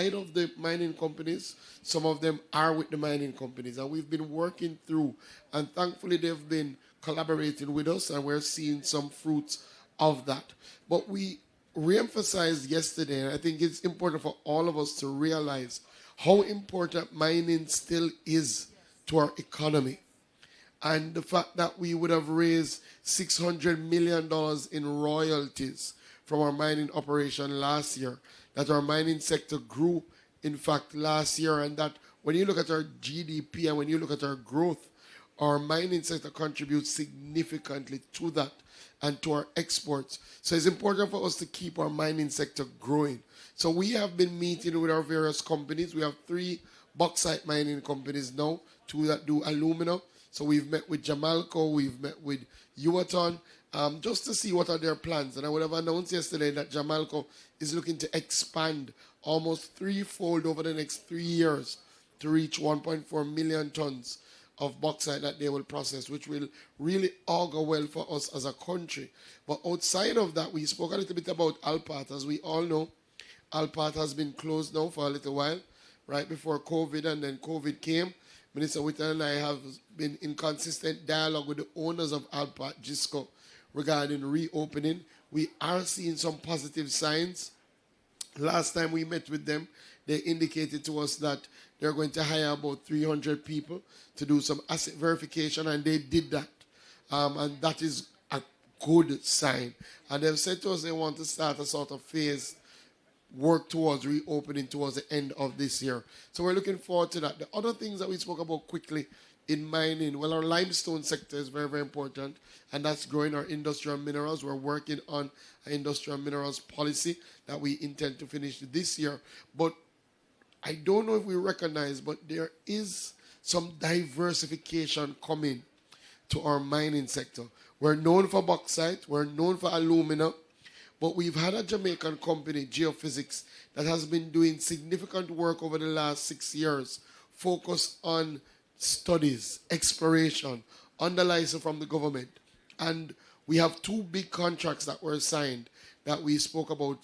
of the mining companies, some of them are with the mining companies. And we've been working through, and thankfully they've been collaborating with us, and we're seeing some fruits of that. But we re-emphasized yesterday, and I think it's important for all of us to realize how important mining still is to our economy. And the fact that we would have raised $600 million in royalties from our mining operation last year, that our mining sector grew, in fact, last year, and that when you look at our GDP and when you look at our growth, our mining sector contributes significantly to that and to our exports. So it's important for us to keep our mining sector growing. So we have been meeting with our various companies. We have 3 bauxite mining companies now, 2 that do aluminum. So we've met with Jamalco, we've met with Yuaton, just to see what are their plans. And I would have announced yesterday that Jamalco is looking to expand almost threefold over the next 3 years to reach 1.4 million tons of bauxite that they will process, which will really augur well for us as a country. But outside of that, we spoke a little bit about Alpat. As we all know, Alpat has been closed now for a little while, right before COVID, and then COVID came. Minister Whitton and I have been in consistent dialogue with the owners of Alpat, Gisco, regarding reopening. We are seeing some positive signs. Last time we met with them, they indicated to us that they're going to hire about 300 people to do some asset verification, and they did that. And that is a good sign. And they've said to us they want to start a sort of phase work towards reopening towards the end of this year. So we're looking forward to that. The other things that we spoke about quickly in mining, well, our limestone sector is very, very important, and that's growing our industrial minerals. We're working on an industrial minerals policy that we intend to finish this year. But I don't know if we recognize, but there is some diversification coming to our mining sector. We're known for bauxite, we're known for aluminum, but we've had a Jamaican company, Geophysics, that has been doing significant work over the last 6 years, focused on studies, exploration, under license from the government. And we have 2 big contracts that were signed that we spoke about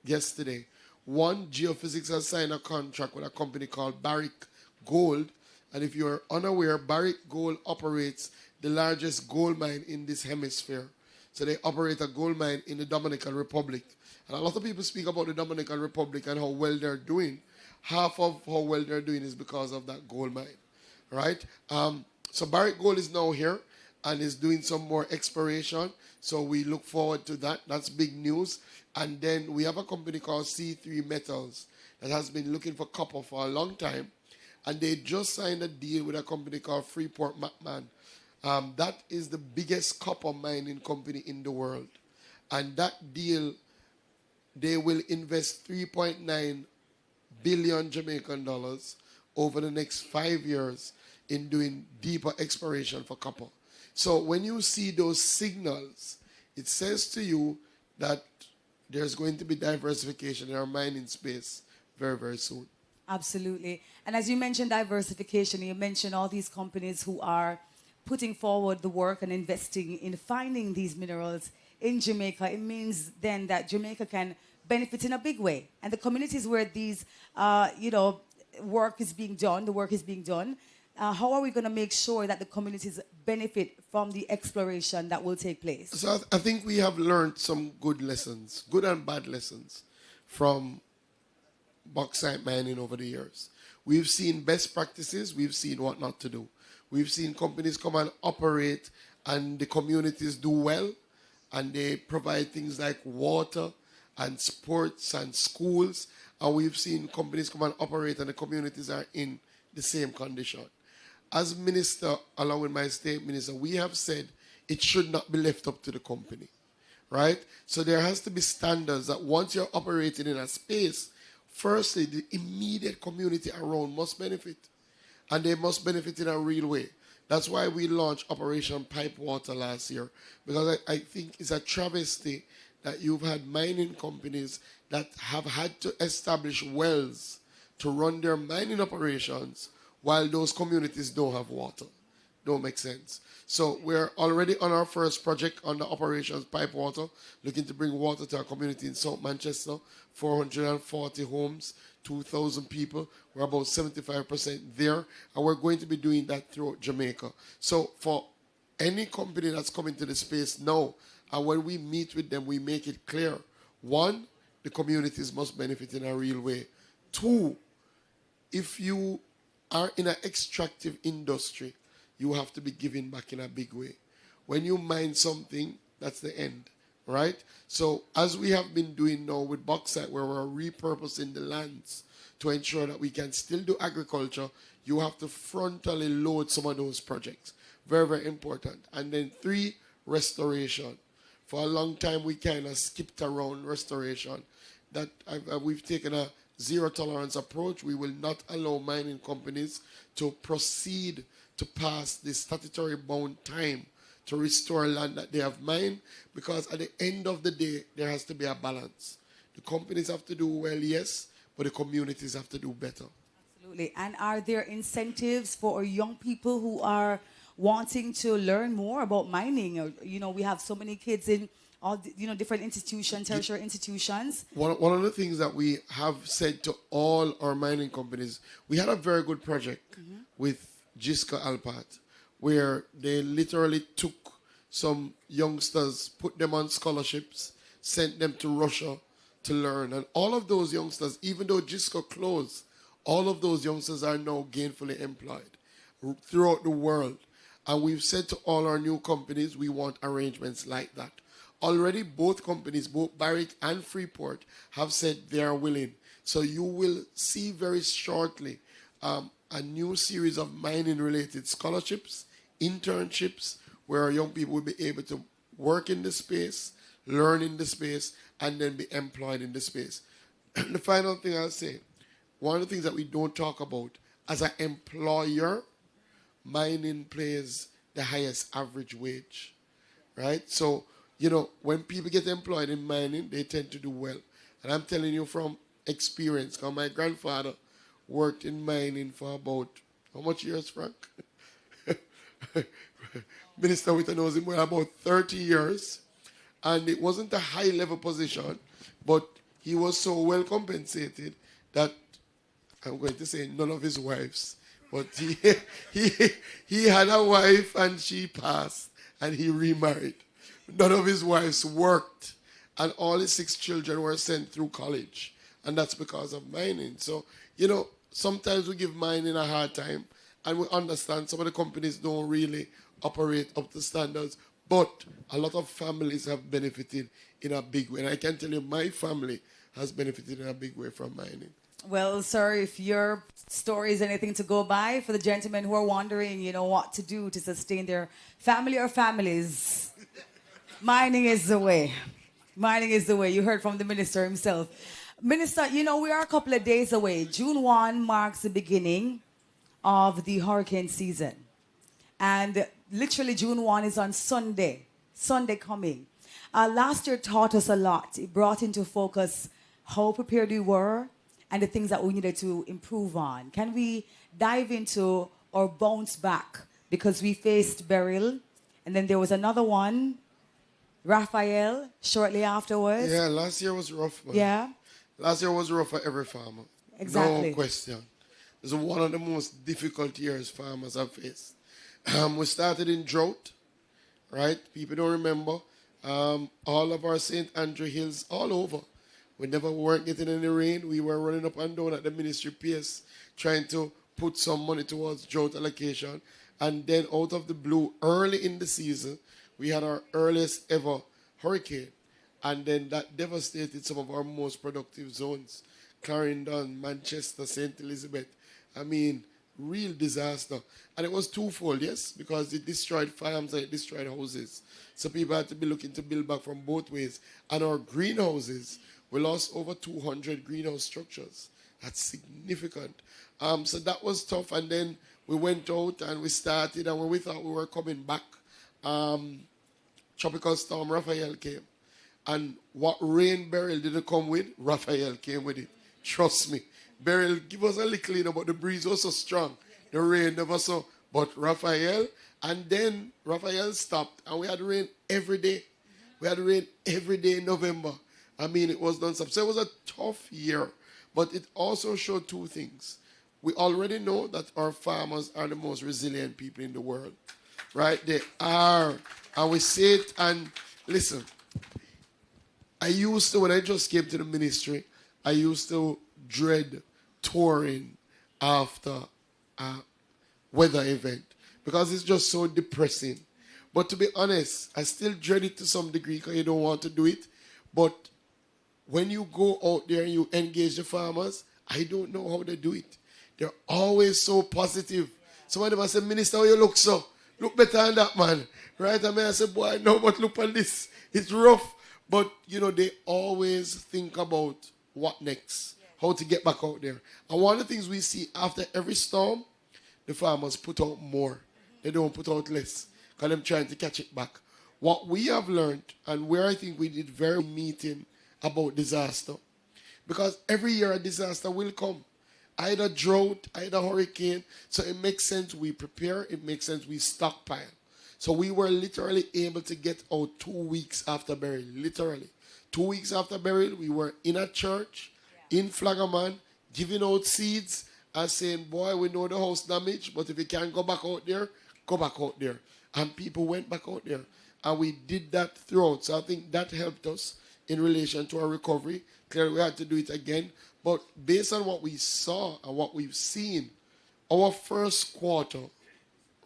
yesterday. One, Geophysics has signed a contract with a company called Barrick Gold. And if you're unaware, Barrick Gold operates the largest gold mine in this hemisphere. So they operate a gold mine in the Dominican Republic. And a lot of people speak about the Dominican Republic and how well they're doing. Half of how well they're doing is because of that gold mine, right? So Barrick Gold is now here and is doing some more exploration. So we look forward to that. That's big news. And then we have a company called C3 Metals that has been looking for copper for a long time. And they just signed a deal with a company called Freeport-McMoRan. That is the biggest copper mining company in the world. And that deal, they will invest 3.9 billion Jamaican dollars over the next 5 years in doing deeper exploration for copper. So when you see those signals, it says to you that there's going to be diversification in our mining space very, very soon. Absolutely. And as you mentioned diversification, you mentioned all these companies who are putting forward the work and investing in finding these minerals in Jamaica. It means then that Jamaica can benefit in a big way. And the communities where these, work is being done, the work is being done, how are we going to make sure that the communities benefit from the exploration that will take place? So I think we have learned some good lessons, good and bad lessons, from bauxite mining over the years. We've seen best practices, we've seen what not to do. We've seen companies come and operate and the communities do well, and they provide things like water and sports and schools. And we've seen companies come and operate and the communities are in the same condition. As minister, along with my state minister, we have said it should not be left up to the company, right? So there has to be standards that once you're operating in a space, firstly, the immediate community around must benefit. And they must benefit in a real way. That's why we launched Operation Pipewater last year. Because I think it's a travesty that you've had mining companies that have had to establish wells to run their mining operations while those communities don't have water. Don't make sense. So we're already on our first project on the Operations Pipewater, looking to bring water to our community in South Manchester, 440 homes 2,000 people. We're about 75% there, and we're going to be doing that throughout Jamaica. So for any company that's coming to the space now, and when we meet with them, we make it clear. One, the communities must benefit in a real way. Two, if you are in an extractive industry, you have to be giving back in a big way. When you mine something, that's the end, right? So as we have been doing now with bauxite, where we're repurposing the lands to ensure that we can still do agriculture, you have to frontally load some of those projects. Very, very important. And then three, restoration. For a long time, we kind of skipped around restoration. That we've taken a zero tolerance approach. We will not allow mining companies to proceed to pass the statutory bound time to restore land that they have mined, because at the end of the day, there has to be a balance. The companies have to do well, yes, but the communities have to do better. Absolutely. And are there incentives for young people who are wanting to learn more about mining? Or, we have so many kids in all, different institutions, tertiary institutions. One of the things that we have said to all our mining companies, we had a very good project with Gisco Alpat, where they literally took some youngsters, put them on scholarships, sent them to Russia to learn. And all of those youngsters, even though Gisco closed, all of those youngsters are now gainfully employed throughout the world. And we've said to all our new companies, we want arrangements like that. Already both companies, both Barrick and Freeport, have said they are willing. So you will see very shortly a new series of mining-related scholarships, internships, where young people will be able to work in the space, learn in the space, and then be employed in the space. The final thing I'll say, one of the things that we don't talk about, as an employer, mining pays the highest average wage, right? So, when people get employed in mining, they tend to do well. And I'm telling you from experience, because my grandfather worked in mining for about, how much years, Frank? Minister with a nose in about 30 years. And it wasn't a high-level position, but he was so well compensated that, I'm going to say none of his wives, but he had a wife and she passed and he remarried. None of his wives worked, and all his 6 children were sent through college, and that's because of mining. So, sometimes we give mining a hard time, and we understand some of the companies don't really operate up to standards, but a lot of families have benefited in a big way. And I can tell you, my family has benefited in a big way from mining. Well, sir, if your story is anything to go by, for the gentlemen who are wondering, what to do to sustain their family or families, mining is the way. Mining is the way. You heard from the minister himself. Minister, we are a couple of days away. June 1 marks the beginning of the hurricane season. And literally June 1 is on Sunday coming. Last year taught us a lot. It brought into focus how prepared we were and the things that we needed to improve on. Can we dive into or bounce back? Because we faced Beryl, and then there was another one, Raphael, shortly afterwards. Yeah, last year was rough, man. Yeah. Last year was rough for every farmer. Exactly. No question. It was one of the most difficult years farmers have faced. We started in drought, right? People don't remember. All of our St. Andrew Hills, all over. We never weren't getting any rain. We were running up and down at the ministry PS, trying to put some money towards drought allocation. And then out of the blue, early in the season, we had our earliest ever hurricane. And then that devastated some of our most productive zones. Clarendon, Manchester, St. Elizabeth. I mean, real disaster. And it was twofold, yes, because it destroyed farms and it destroyed houses. So people had to be looking to build back from both ways. And our greenhouses, we lost over 200 greenhouse structures. That's significant. So that was tough. And then we went out and we started. And when we thought we were coming back, Tropical Storm Raphael came. And what rain Beryl didn't come with, Raphael came with it. Trust me. Beryl give us a little, but the breeze was so strong. The rain never so. But Raphael, and then Raphael stopped. And we had rain every day. We had rain every day in November. I mean, it was non-stop. So it was a tough year. But it also showed two things. We already know that our farmers are the most resilient people in the world, right? They are. And we say it, and listen, I used to, when I just came to the ministry, I used to dread touring after a weather event because it's just so depressing. But to be honest, I still dread it to some degree because you don't want to do it. But when you go out there and you engage the farmers, I don't know how they do it. They're always so positive. Some of them I say, Minister, how you look so? Look better than that, man. Right? I mean, I say, boy, no, but look at this. It's rough. But, they always think about what next, how to get back out there. And one of the things we see after every storm, the farmers put out more. They don't put out less because they're trying to catch it back. What we have learned, and where I think we did very meeting about disaster, because every year a disaster will come. Either drought, either hurricane. So it makes sense we prepare. It makes sense we stockpile. So we were literally able to get out 2 weeks after burial. Literally. 2 weeks after burial, we were in a church, in Flagaman, giving out seeds and saying, boy, we know the house damage, but if you can't go back out there, go back out there. And people went back out there. And we did that throughout. So I think that helped us in relation to our recovery. Clearly, we had to do it again. But based on what we saw and what we've seen, our first quarter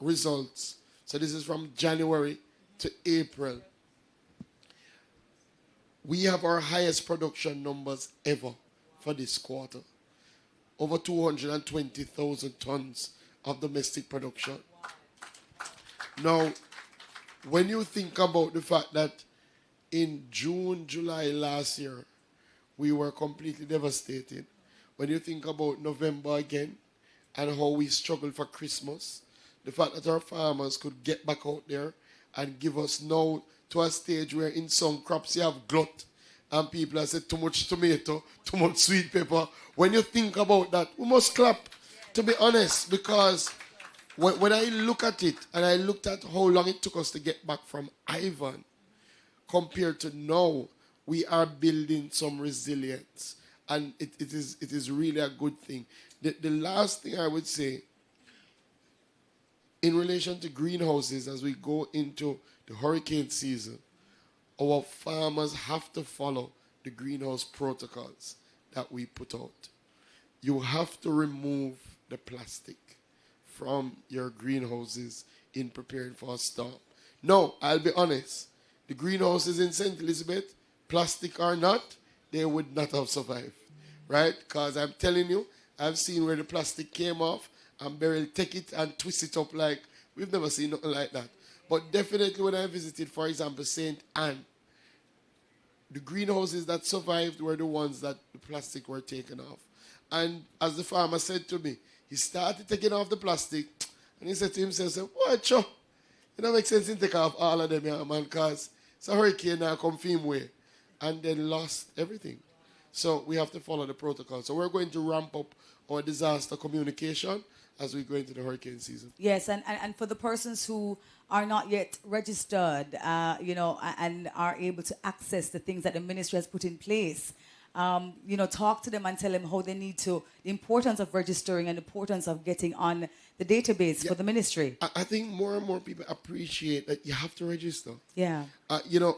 results, so this is from January to April, we have our highest production numbers ever for this quarter. Over 220,000 tons of domestic production. Now, when you think about the fact that in June, July last year, we were completely devastated. When you think about November again and how we struggled for Christmas, the fact that our farmers could get back out there and give us now to a stage where in some crops you have glut and people have said too much tomato, too much sweet pepper. When you think about that, we must clap, to be honest, because when I look at it and I looked at how long it took us to get back from Ivan compared to now, we are building some resilience. And it is really a good thing. The last thing I would say, in relation to greenhouses, as we go into the hurricane season, our farmers have to follow the greenhouse protocols that we put out. You have to remove the plastic from your greenhouses in preparing for a storm. No, I'll be honest. The greenhouses in St. Elizabeth, plastic or not, they would not have survived. Right? Because I'm telling you, I've seen where the plastic came off and Beryl take it and twist it up like, we've never seen nothing like that. But definitely when I visited, for example, St. Anne, the greenhouses that survived were the ones that the plastic were taken off. And as the farmer said to me, he started taking off the plastic and he said to himself, what, Cho? It don't make sense to take off all of them, yeah, man, because it's a hurricane now come film way. And then lost everything. So we have to follow the protocol. So we're going to ramp up our disaster communication as we go into the hurricane season. Yes, and for the persons who are not yet registered, and are able to access the things that the ministry has put in place, talk to them and tell them how they need to, the importance of registering and the importance of getting on the database for the ministry. I think more and more people appreciate that you have to register. Yeah.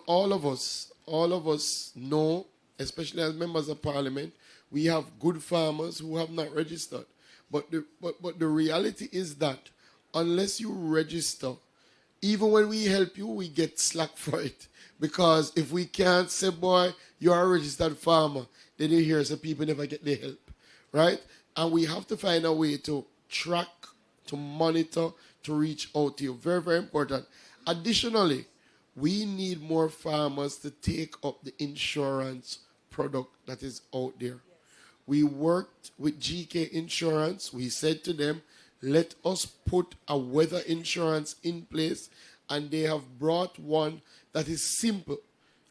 All of us know, especially as members of parliament, we have good farmers who have not registered. But the reality is that unless you register, even when we help you, we get slack for it. Because if we can't say, boy, you're a registered farmer, then you hear some people never get their help. Right? And we have to find a way to track, to monitor, to reach out to you. Very, very important. Additionally, we need more farmers to take up the insurance product that is out there. We worked with GK Insurance. We said to them, let us put a weather insurance in place. And they have brought one that is simple.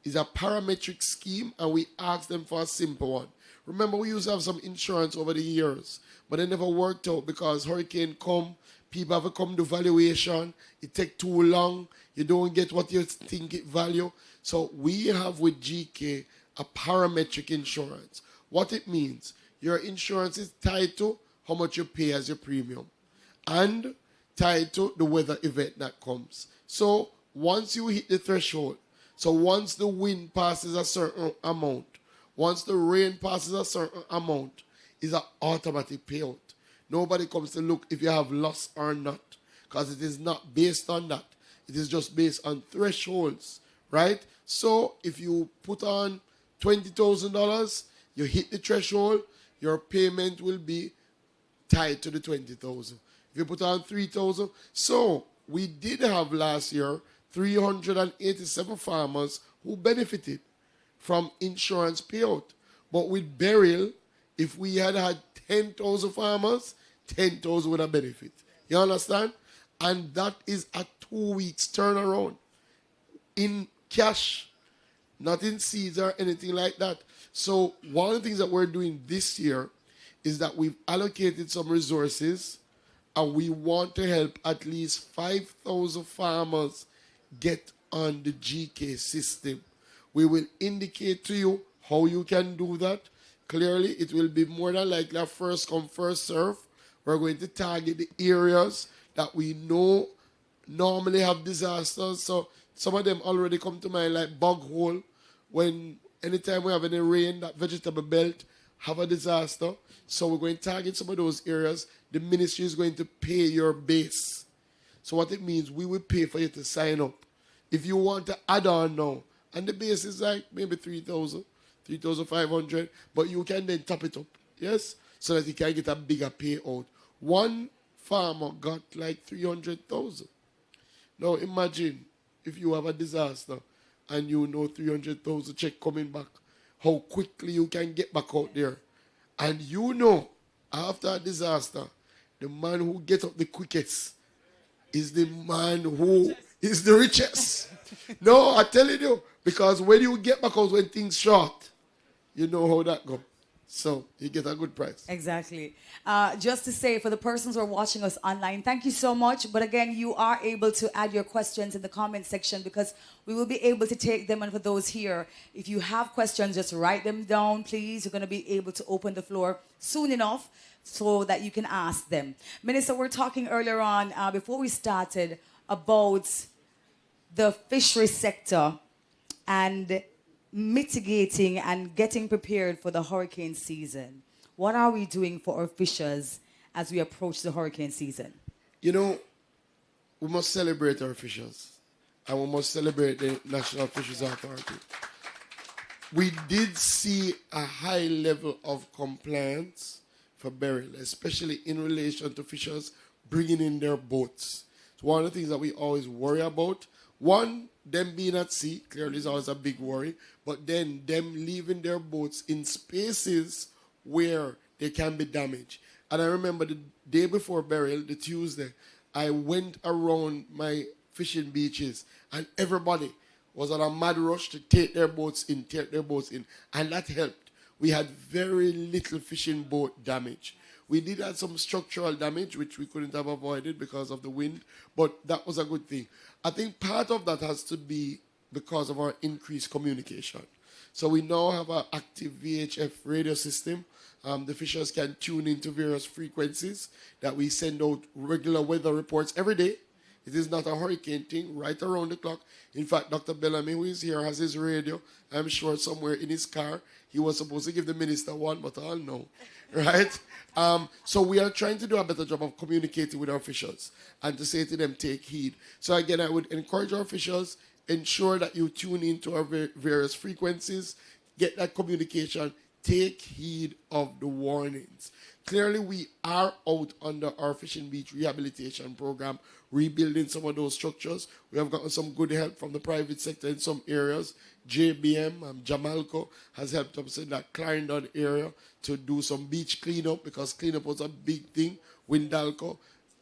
It's a parametric scheme, and we asked them for a simple one. Remember, we used to have some insurance over the years, but they never worked out because hurricane come, people have to come to valuation, it take too long, you don't get what you think it value. So we have with GK a parametric insurance. What it means, your insurance is tied to how much you pay as your premium and tied to the weather event that comes. So once you hit the threshold, so once the wind passes a certain amount, once the rain passes a certain amount, is an automatic payout. Nobody comes to look if you have loss or not, because it is not based on that. It is just based on thresholds, right? So if you put on $20,000, you hit the threshold, your payment will be tied to the 20,000. If you put on 3,000, so we did have last year 387 farmers who benefited from insurance payout. But with burial, if we had had 10,000 farmers, 10,000 would have benefit. You understand? And that is a 2 weeks turnaround in cash, not in seeds or anything like that. So one of the things that we're doing this year is that we've allocated some resources and we want to help at least 5,000 farmers get on the GK system. We will indicate to you how you can do that. Clearly, it will be more than likely a first come, first serve. We're going to target the areas that we know normally have disasters. So some of them already come to mind, like bog hole. When anytime we have any rain, that vegetable belt have a disaster. So we're going to target some of those areas. The ministry is going to pay your base. So what it means, we will pay for you to sign up. If you want to add on now, and the base is like maybe 3,000, 3,500, but you can then top it up, yes? So that you can get a bigger payout. One farmer got like 300,000. Now imagine if you have a disaster and you know 300,000 check coming back, how quickly you can get back out there. And you know, after a disaster, the man who gets up the quickest is the man who is the richest. No, I'm telling you, because when you get back out when things short, you know how that goes. So you get a good price. Exactly. Just to say, for the persons who are watching us online, thank you so much. But again, you are able to add your questions in the comment section because we will be able to take them. And for those here, if you have questions, just write them down, please. You're going to be able to open the floor soon enough so that you can ask them. Minister, we're talking earlier on, before we started, about the fishery sector and mitigating and getting prepared for the hurricane season. What are we doing for our fishers as we approach the hurricane season? You know, we must celebrate our fishers and we must celebrate the National Fisheries Authority. We did see a high level of compliance for burial, especially in relation to fishers bringing in their boats. It's one of the things that we always worry about. One, them being at sea, clearly is always a big worry, but then them leaving their boats in spaces where they can be damaged. And I remember the day before burial, the Tuesday, I went around my fishing beaches and everybody was on a mad rush to take their boats in, and that helped. We had very little fishing boat damage. We did have some structural damage, which we couldn't have avoided because of the wind, but that was a good thing. I think part of that has to be because of our increased communication. So we now have an active VHF radio system. The fishers can tune into various frequencies that we send out regular weather reports every day. It is not a hurricane thing, right around the clock. In fact, Dr. Bellamy, who is here, has his radio. I'm sure somewhere in his car. He was supposed to give the minister one, but I'll know, right? So we are trying to do a better job of communicating with our officials and to say to them, take heed. So again, I would encourage our officials, ensure that you tune into our various frequencies, get that communication, take heed of the warnings. Clearly, we are out under our fishing beach rehabilitation program, rebuilding some of those structures. We have gotten some good help from the private sector in some areas. JBM, Jamalco, has helped us in that Clarendon area to do some beach cleanup because cleanup was a big thing. Windalco,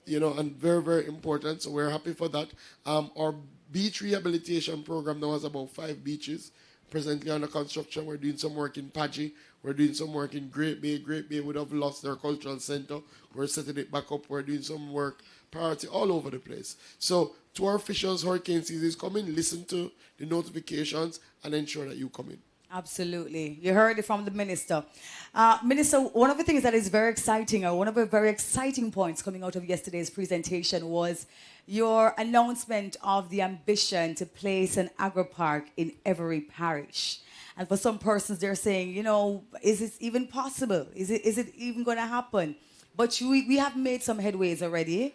and very, very important. So we're happy for that. Our beach rehabilitation program now has about 5 beaches presently under construction. We're doing some work in Paji. We're doing some work in Great Bay. Great Bay would have lost their cultural center. We're setting it back up. We're doing some work, priority all over the place. So to our officials, hurricane season is coming. Listen to the notifications and ensure that you come in. Absolutely. You heard it from the minister. Minister, one of the things that is very exciting, or one of the very exciting points coming out of yesterday's presentation was your announcement of the ambition to place an agri-park in every parish. And for some persons, they're saying, you know, is it even possible? Is it even going to happen? But we have made some headways already,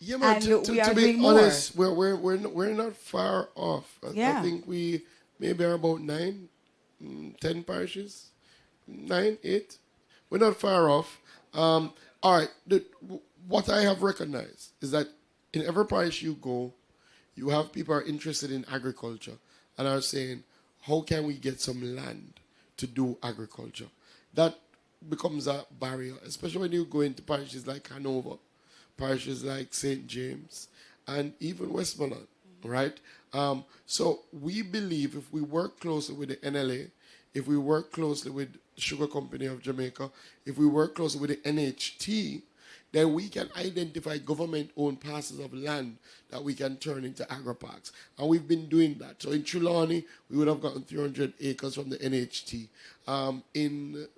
Yeah, man. and we To are be doing more. honest, we're not far off. I Yeah. think we maybe are about 10 parishes, 9, 8. We're not far off. All right. What I have recognized is that in every parish you go, you have people are interested in agriculture and are saying, how can we get some land to do agriculture? That becomes a barrier, especially when you go into parishes like Hanover, parishes like St. James, and even Westmoreland, right? So we believe if we work closely with the NLA, if we work closely with the Sugar Company of Jamaica, if we work closely with the NHT, then we can identify government-owned parcels of land that we can turn into agri-parks. And we've been doing that. So in Trelawney, we would have gotten 300 acres from the NHT. In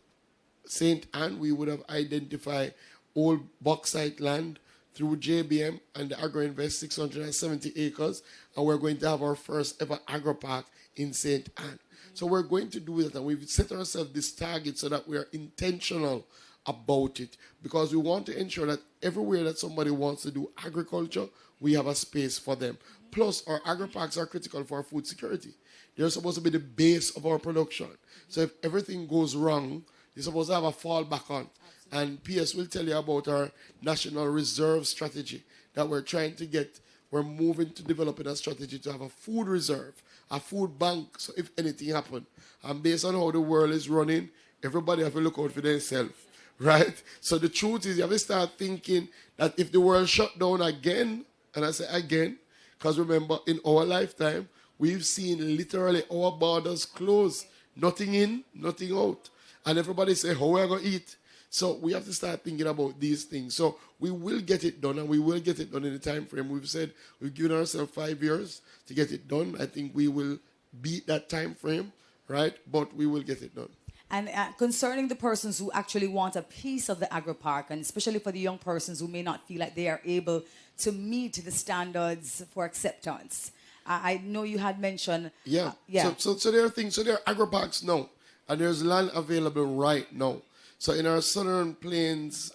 St. Anne, we would have identified old bauxite land through JBM and the Agro-Invest 670 acres, and we're going to have our first ever agri-park in St. Anne. So we're going to do that, and we've set ourselves this target so that we are intentional about it, because we want to ensure that everywhere that somebody wants to do agriculture, we have a space for them. Plus, our agri-parks are critical for our food security. They're supposed to be the base of our production. So if everything goes wrong, you're supposed to have a fallback on. And PS will tell you about our national reserve strategy that we're trying to get. We're moving to developing a strategy to have a food reserve, a food bank, so if anything happens. And based on how the world is running, everybody have to look out for themselves, right? So the truth is, you have to start thinking that if the world shut down again, and I say again, because remember, in our lifetime, we've seen literally our borders close. Nothing in, nothing out. And everybody say, how are we going to eat? So we have to start thinking about these things. So we will get it done, and we will get it done in the time frame. We've said we've given ourselves 5 years to get it done. I think we will beat that time frame, right? But we will get it done. And concerning the persons who actually want a piece of the agri-park, and especially for the young persons who may not feel like they are able to meet the standards for acceptance, I know you had mentioned. Yeah. Yeah. So there are things. So there are agri-parks now, and there's land available right now. So in our Southern Plains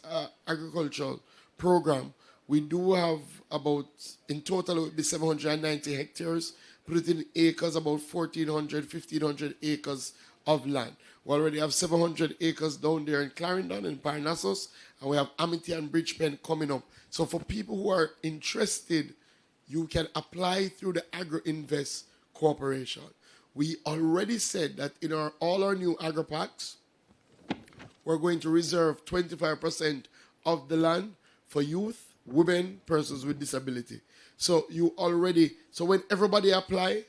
agricultural program, we do have about, in total, it would be 790 hectares, put it in acres, about 1,400, 1,500 acres of land. We already have 700 acres down there in Clarendon and Parnassus, and we have Amity and Bridgepen coming up. So for people who are interested, you can apply through the Agro-Invest Corporation. We already said that in all our new agri-parks, we're going to reserve 25% of the land for youth, women, persons with disability. So when everybody apply,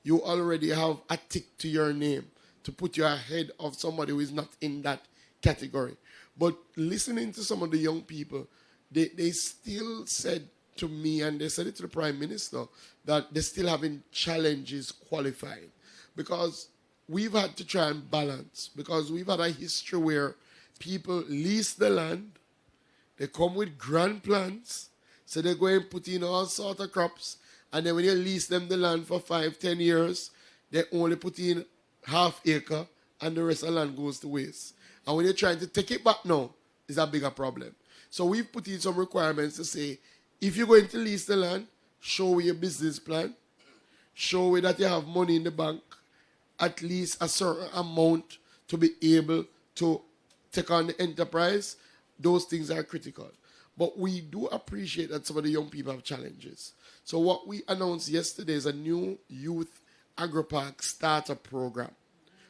you already have a tick to your name to put you ahead of somebody who is not in that category. But listening to some of the young people, they still said to me, and they said it to the Prime Minister, that they're still having challenges qualifying. Because we've had to try and balance, because we've had a history where people lease the land, they come with grand plans, so they go and put in all sorts of crops, and then when you lease them the land for 5, 10 years, they only put in half acre, and the rest of the land goes to waste. And when you're trying to take it back now, it's a bigger problem. So we've put in some requirements to say, if you're going to lease the land, show your business plan, show that you have money in the bank, at least a certain amount to be able to take on the enterprise. Those things are critical. But we do appreciate that some of the young people have challenges. So what we announced yesterday is a new youth agri-park starter program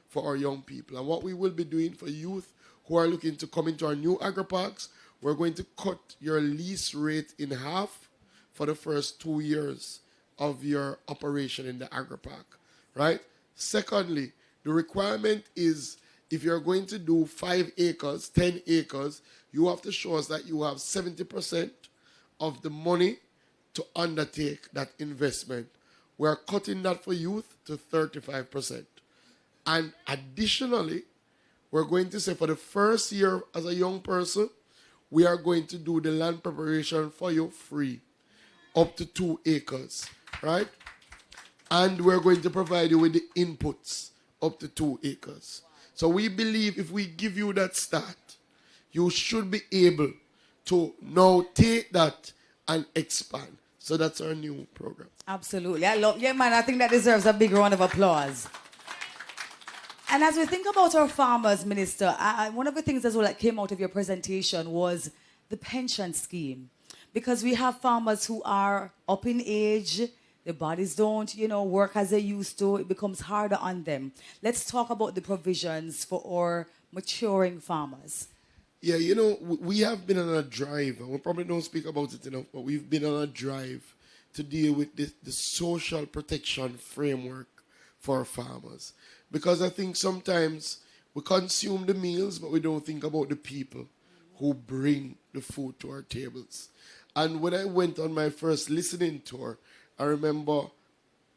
for our young people. And what we will be doing for youth who are looking to come into our new agri-parks, we're going to cut your lease rate in half for the first 2 years of your operation in the agri-park, right? Secondly, the requirement is if you're going to do 5 acres, 10 acres, you have to show us that you have 70% of the money to undertake that investment. We're cutting that for youth to 35%. And additionally, we're going to say for the first year as a young person, we are going to do the land preparation for you free, up to 2 acres, right? And we're going to provide you with the inputs up to 2 acres. So we believe if we give you that start, you should be able to now take that and expand. So that's our new program. Absolutely. Yeah, man, I think that deserves a big round of applause. And as we think about our farmers, Minister, one of the things as well that came out of your presentation was the pension scheme. Because we have farmers who are up in age, their bodies don't, work as they used to. It becomes harder on them. Let's talk about the provisions for our maturing farmers. Yeah, we have been on a drive, and we probably don't speak about it enough, but we've been on a drive to deal with the social protection framework for farmers. Because I think sometimes we consume the meals, but we don't think about the people who bring the food to our tables. And when I went on my first listening tour, I remember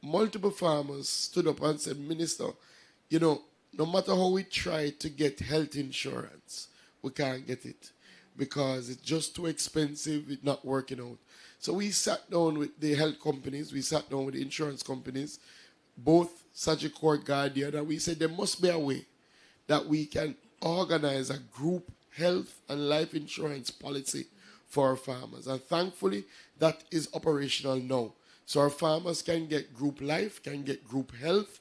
multiple farmers stood up and said, Minister, no matter how we try to get health insurance, we can't get it because it's just too expensive, it's not working out. So we sat down with the health companies, we sat down with the insurance companies, both Sectoral, Guardian, and we said there must be a way that we can organize a group health and life insurance policy for our farmers. And thankfully, that is operational now. So our farmers can get group life, can get group health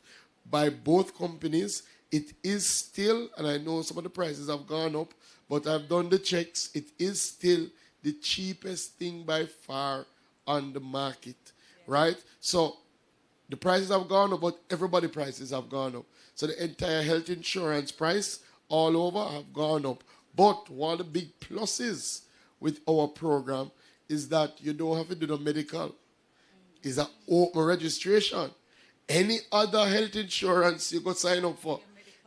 by both companies. It is still, and I know some of the prices have gone up, but I've done the checks, it is still the cheapest thing by far on the market, right? So the prices have gone up, but everybody's prices have gone up. So the entire health insurance price all over have gone up. But one of the big pluses with our program is that you don't have to do the medical. It's an open registration. Any other health insurance you go sign up for,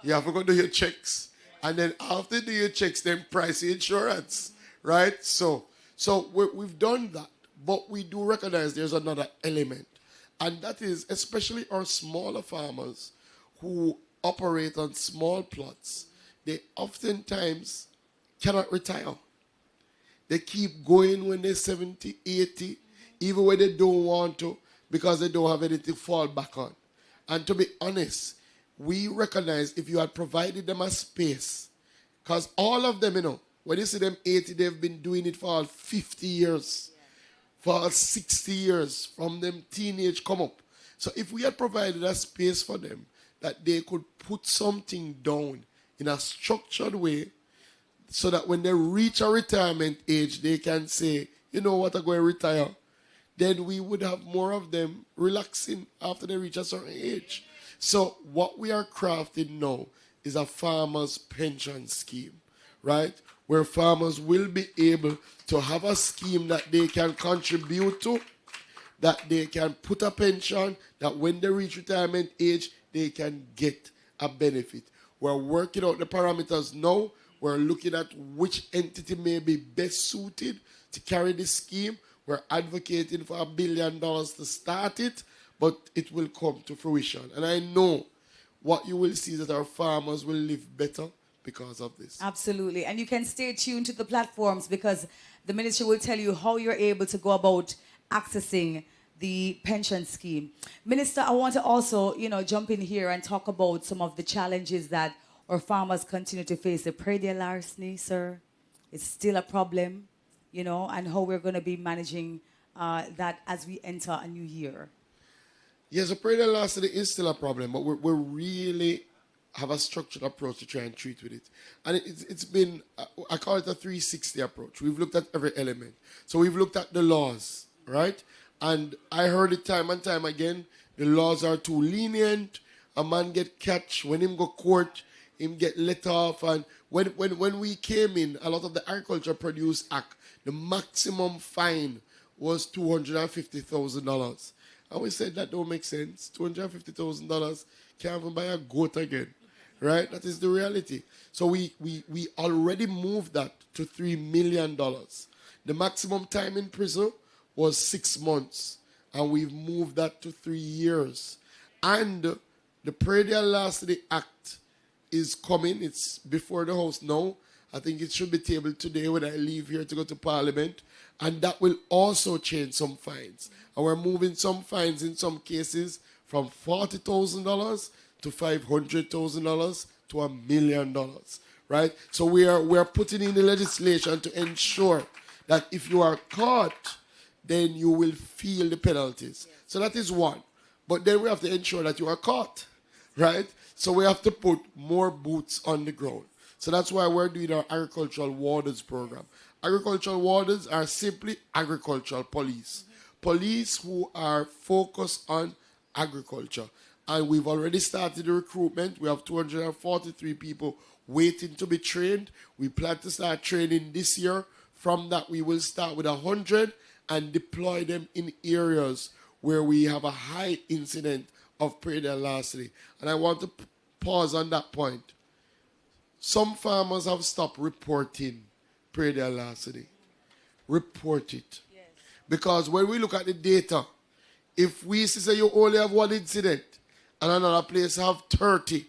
you have to go do your checks. And then after you do your checks, then price your insurance, right? So we've done that. But we do recognize there's another element. And that is especially our smaller farmers who operate on small plots. They oftentimes cannot retire. They keep going when they're 70, 80, even when they don't want to, because they don't have anything to fall back on. And to be honest, we recognize if you had provided them a space, because all of them, when you see them 80, they've been doing it for all 50 years, for all 60 years, from them teenage come up. So if we had provided a space for them, that they could put something down in a structured way, so that when they reach a retirement age, they can say, you know what, I'm going to retire. Then we would have more of them relaxing after they reach a certain age. So what we are crafting now is a farmer's pension scheme, right? Where farmers will be able to have a scheme that they can contribute to, that they can put a pension, that when they reach retirement age, they can get a benefit. We're working out the parameters now. We're looking at which entity may be best suited to carry this scheme. We're advocating for $1 billion to start it, but it will come to fruition. And I know what you will see is that our farmers will live better because of this. Absolutely. And you can stay tuned to the platforms because the ministry will tell you how you're able to go about accessing the pension scheme. Minister, I want to also, jump in here and talk about some of the challenges that our farmers continue to face. The predial larceny, sir, it's still a problem, and how we're going to be managing that as we enter a new year. Yes, the predial larceny is still a problem, but we're really have a structured approach to try and treat with it. And it's been, I call it a 360 approach. We've looked at every element. So we've looked at the laws, right? And I heard it time and time again, the laws are too lenient. A man get catch, when him go court, him get let off. And when we came in, a lot of the Agriculture Produce Act, the maximum fine was $250,000. And we said that don't make sense. $250,000 can't even buy a goat again. Right? That is the reality. So we already moved that to $3 million. The maximum time in prison was 6 months. And we've moved that to 3 years. And The Predial Larceny Act is coming. It's before the House now. I think it should be tabled today when I leave here to go to Parliament. And that will also change some fines. And we're moving some fines in some cases from $40,000 to $500,000 to $1 million. Right? So we are putting in the legislation to ensure that if you are caught, then you will feel the penalties. So that is one. But then we have to ensure that you are caught, right? So we have to put more boots on the ground. So that's why we're doing our agricultural wardens program. Agricultural wardens are simply agricultural police. Police who are focused on agriculture. And we've already started the recruitment. We have 243 people waiting to be trained. We plan to start training this year. From that, we will start with 100 and deploy them in areas where we have a high incident of predial larceny. And I want to pause on that point. Some farmers have stopped reporting predial larceny. Report it. Yes. Because when we look at the data, if we say you only have one incident and another place have 30,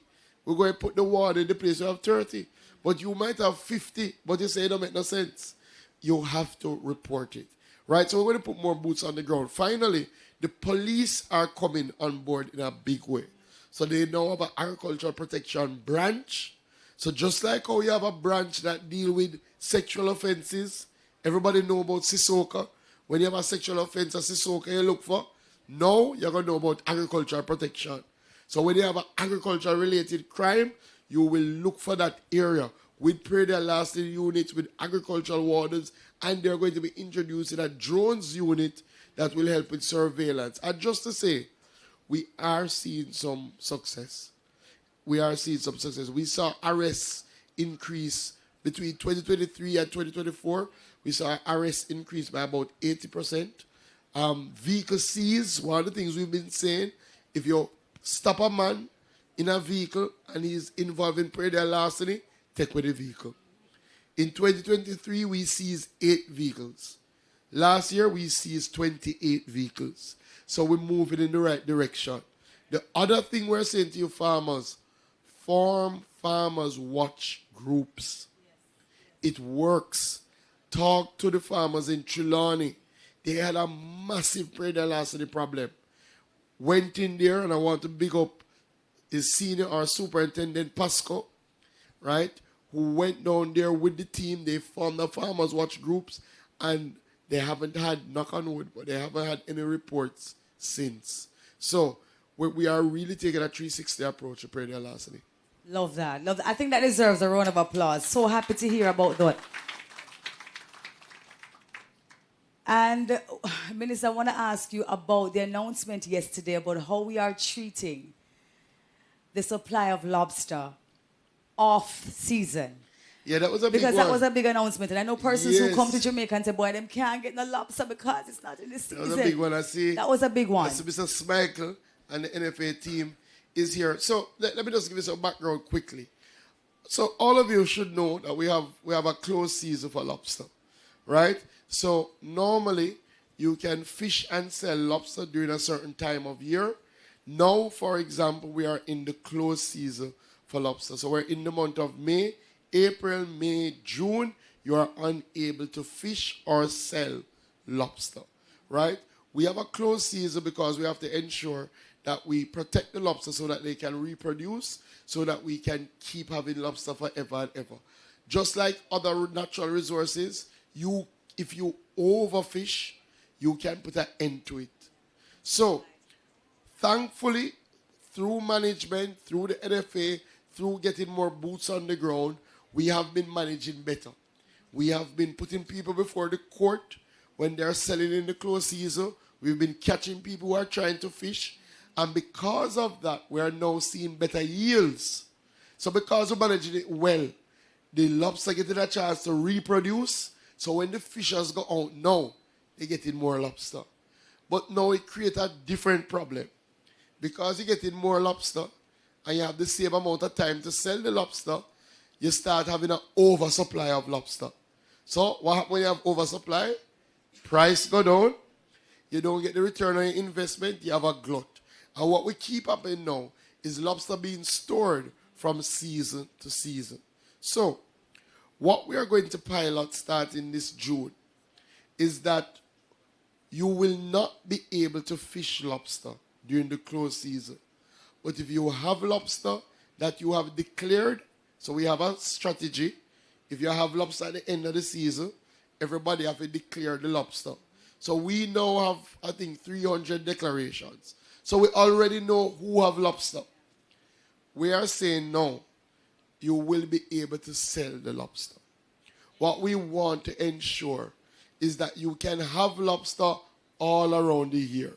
we're going to put the ward in the place you have 30. But you might have 50, but you say it don't make no sense. You have to report it. Right? So we're going to put more boots on the ground. Finally, the police are coming on board in a big way. So they now have an agricultural protection branch. So just like how you have a branch that deal with sexual offenses, everybody know about Sissoko. When you have a sexual offense at Sissoko you look for, now you're going to know about agricultural protection. So when you have an agricultural related crime, you will look for that area with predial larceny units, with agricultural wardens, and they're going to be introducing a drones unit that will help with surveillance. And just to say, we are seeing some success. We saw arrests increase between 2023 and 2024. We saw arrests increase by about 80%. Vehicle seized, one of the things we've been saying, if you stop a man in a vehicle and he's involved in predial larceny, take away the vehicle. In 2023, we seized 8 vehicles. Last year, we seized 28 vehicles. So we're moving in the right direction. The other thing we're saying to you farmers, form farmers watch groups. It works. Talk to the farmers in Trelawney. They had a massive predial larceny problem. Went in there, and I want to big up his senior or superintendent Pasco, right? Who went down there with the team. They formed the farmers watch groups, and they haven't had, knock on wood, but they haven't had any reports since. So we are really taking a 360 approach to predial larceny. Love that. Love that. I think that deserves a round of applause. So happy to hear about that. And Minister, I want to ask you about the announcement yesterday about how we are treating the supply of lobster off season. Yeah, that was a big Because one. that was a big announcement. And I know persons who come to Jamaica and say, boy, them can't get no lobster because it's not in the season. That was a big one. I see. That was a big one. I see Mr. Smichael and the NFA team is here. So let me just give you some background quickly. So all of you should know that we have a closed season for lobster, right? So normally you can fish and sell lobster during a certain time of year. Now, for example, we are in the closed season for lobster. So we're in the month of May, April, May, June. You are unable to fish or sell lobster, right? We have a closed season because we have to ensure that we protect the lobster so that they can reproduce, so that we can keep having lobster forever and ever. Just like other natural resources, if you overfish, you can put an end to it. So, thankfully, through management, through the NFA, through getting more boots on the ground, we have been managing better. We have been putting people before the court when they're selling in the closed season. We've been catching people who are trying to fish. And because of that, we are now seeing better yields. So because we're managing it well, the lobster getting a chance to reproduce. So when the fishers go out now, they're getting more lobster. But now it creates a different problem. Because you're getting more lobster and you have the same amount of time to sell the lobster, you start having an oversupply of lobster. So what happens when you have oversupply? Price go down. You don't get the return on your investment. You have a glut. And what we keep happening now is lobster being stored from season to season. So, what we are going to pilot starting this June is that you will not be able to fish lobster during the close season. But if you have lobster that you have declared, so we have a strategy. If you have lobster at the end of the season, everybody have to declare the lobster. So we now have, I think, 300 declarations. So we already know who have lobster. We are saying no, you will be able to sell the lobster. What we want to ensure is that you can have lobster all around the year,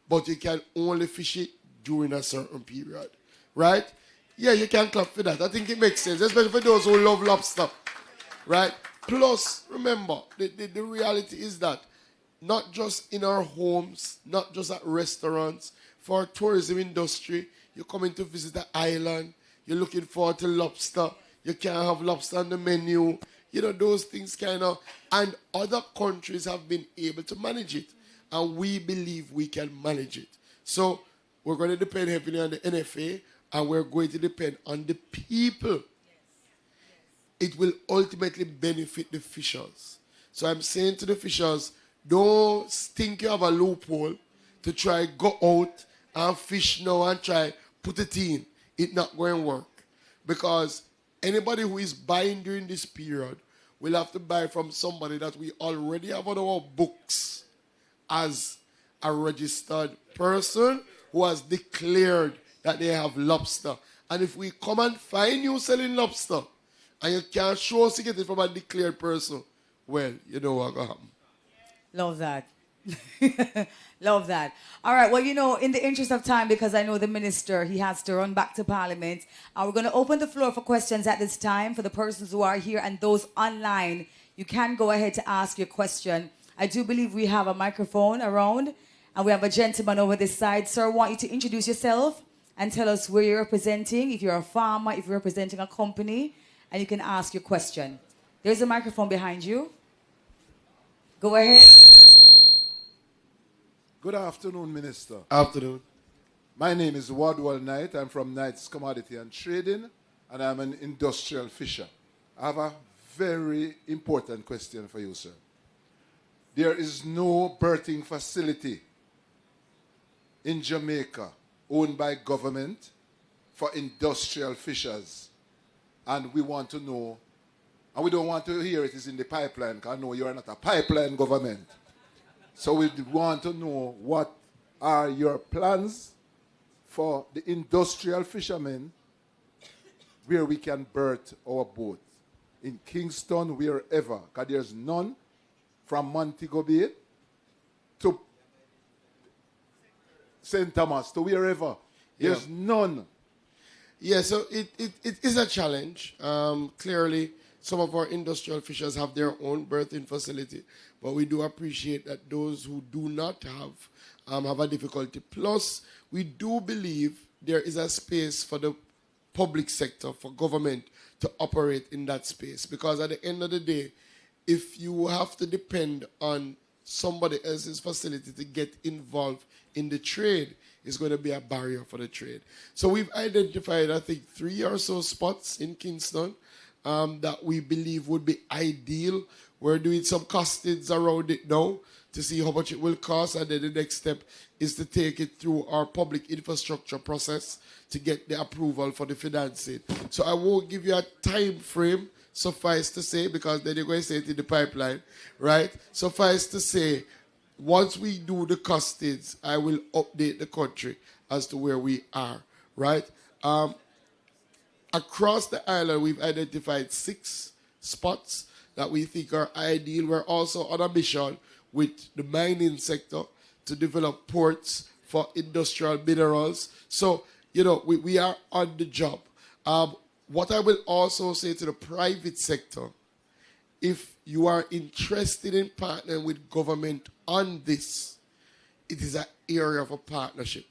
but you can only fish it during a certain period, right? Yeah, you can clap for that. I think it makes sense, especially for those who love lobster, right? Plus, remember, the reality is that not just in our homes, not just at restaurants, for our tourism industry, you're coming to visit the island, you're looking forward to lobster, you can't have lobster on the menu, you know, those things kind of, and other countries have been able to manage it, and we believe we can manage it. So we're going to depend heavily on the NFA, and we're going to depend on the people. It will ultimately benefit the fishers. So I'm saying to the fishers, don't think you have a loophole to try go out and fish now and try put it in. It's not going to work. Because anybody who is buying during this period will have to buy from somebody that we already have on our books as a registered person who has declared that they have lobster. And if we come and find you selling lobster and you can't show us to get it from a declared person, well, you know what's going to happen. Love that. Love that. All right. Well, you know, in the interest of time, because I know the minister, he has to run back to Parliament. We're going to open the floor for questions at this time for the persons who are here and those online. You can go ahead to ask your question. I do believe we have a microphone around, and we have a gentleman over this side. Sir, I want you to introduce yourself and tell us where you're representing, if you're a farmer, if you're representing a company, and you can ask your question. There's a microphone behind you. Go ahead. Good afternoon, Minister. Afternoon. My name is Wardwell Knight. I'm from Knight's Commodity and Trading, and I'm an industrial fisher. I have a very important question for you, sir. There is no berthing facility in Jamaica owned by government for industrial fishers. And we want to know, and we don't want to hear it is in the pipeline, because I know you are not a pipeline government. So we want to know what are your plans for the industrial fishermen where we can berth our boats. In Kingston, wherever, because there's none from Montego Bay to St. Thomas, to wherever. There's none. Yeah, so it is a challenge. Clearly, some of our industrial fishers have their own berthing facility, but we do appreciate that those who do not have a difficulty. Plus, we do believe there is a space for the public sector, for government to operate in that space. Because at the end of the day, if you have to depend on somebody else's facility to get involved in the trade, it's going to be a barrier for the trade. So we've identified, I think, 3 or so spots in Kingston that we believe would be ideal. We're doing some costings around it now to see how much it will cost, and then the next step is to take it through our public infrastructure process to get the approval for the financing. So I won't give you a time frame, suffice to say, because then you're going to say it in the pipeline, right? Suffice to say, once we do the costings, I will update the country as to where we are, right? Across the island, we've identified 6 spots that we think are ideal. We're also on a mission with the mining sector to develop ports for industrial minerals. So, you know, we are on the job. What I will also say to the private sector, if you are interested in partnering with government on this, it is an area of a partnership.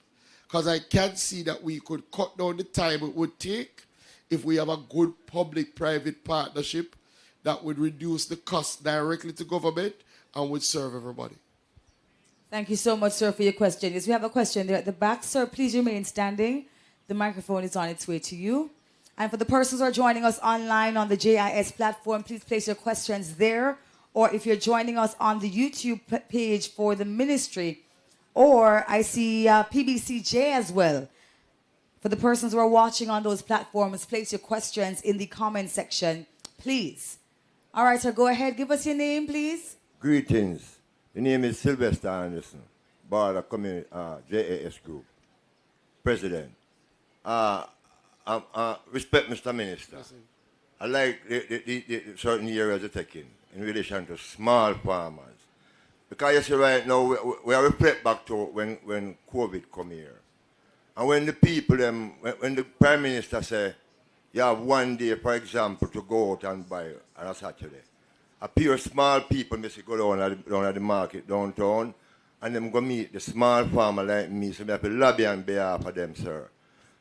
Because I can see that we could cut down the time it would take if we have a good public-private partnership that would reduce the cost directly to government and would serve everybody. Thank you so much, sir, for your question. Yes, we have a question there at the back. Sir, please remain standing. The microphone is on its way to you. And for the persons who are joining us online on the JIS platform, please place your questions there. Or if you're joining us on the YouTube page for the ministry, or I see PBCJ as well. For the persons who are watching on those platforms, place your questions in the comment section, please. All right, so go ahead. Give us your name, please. Greetings. The name is Sylvester Anderson, Border Community JAS Group, President. Respect, Mr. Minister. I like the certain areas you're taking in relation to small farmers. Because you see right now, we are reflect back to when COVID come here. And when the people, when the Prime Minister say, you have one day, for example, to go out and buy on a Saturday. A pure small people may say go down at the market downtown and them go meet the small farmer like me, so I have to lobby on behalf of them, sir.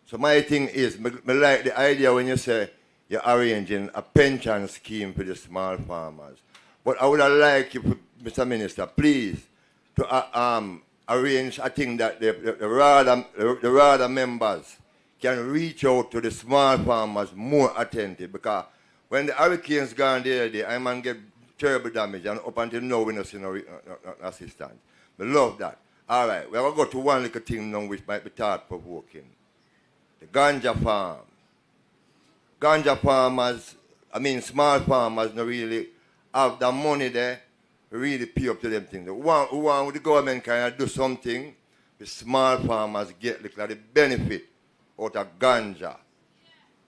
So my thing is, I like the idea when you say you're arranging a pension scheme for the small farmers. But I would like you, Mr. Minister, please, to arrange a thing that the RADA members can reach out to the small farmers more attentive, because when the hurricanes gone there, I man get terrible damage, and up until now we don't see no assistance. I love that. All right, we're going to go to one little thing now which might be thought-provoking. The ganja farm. Ganja farmers, small farmers don't really have the money there to really pay up to them things. Who want the government kind of do something, the small farmers get like the benefit out of ganja.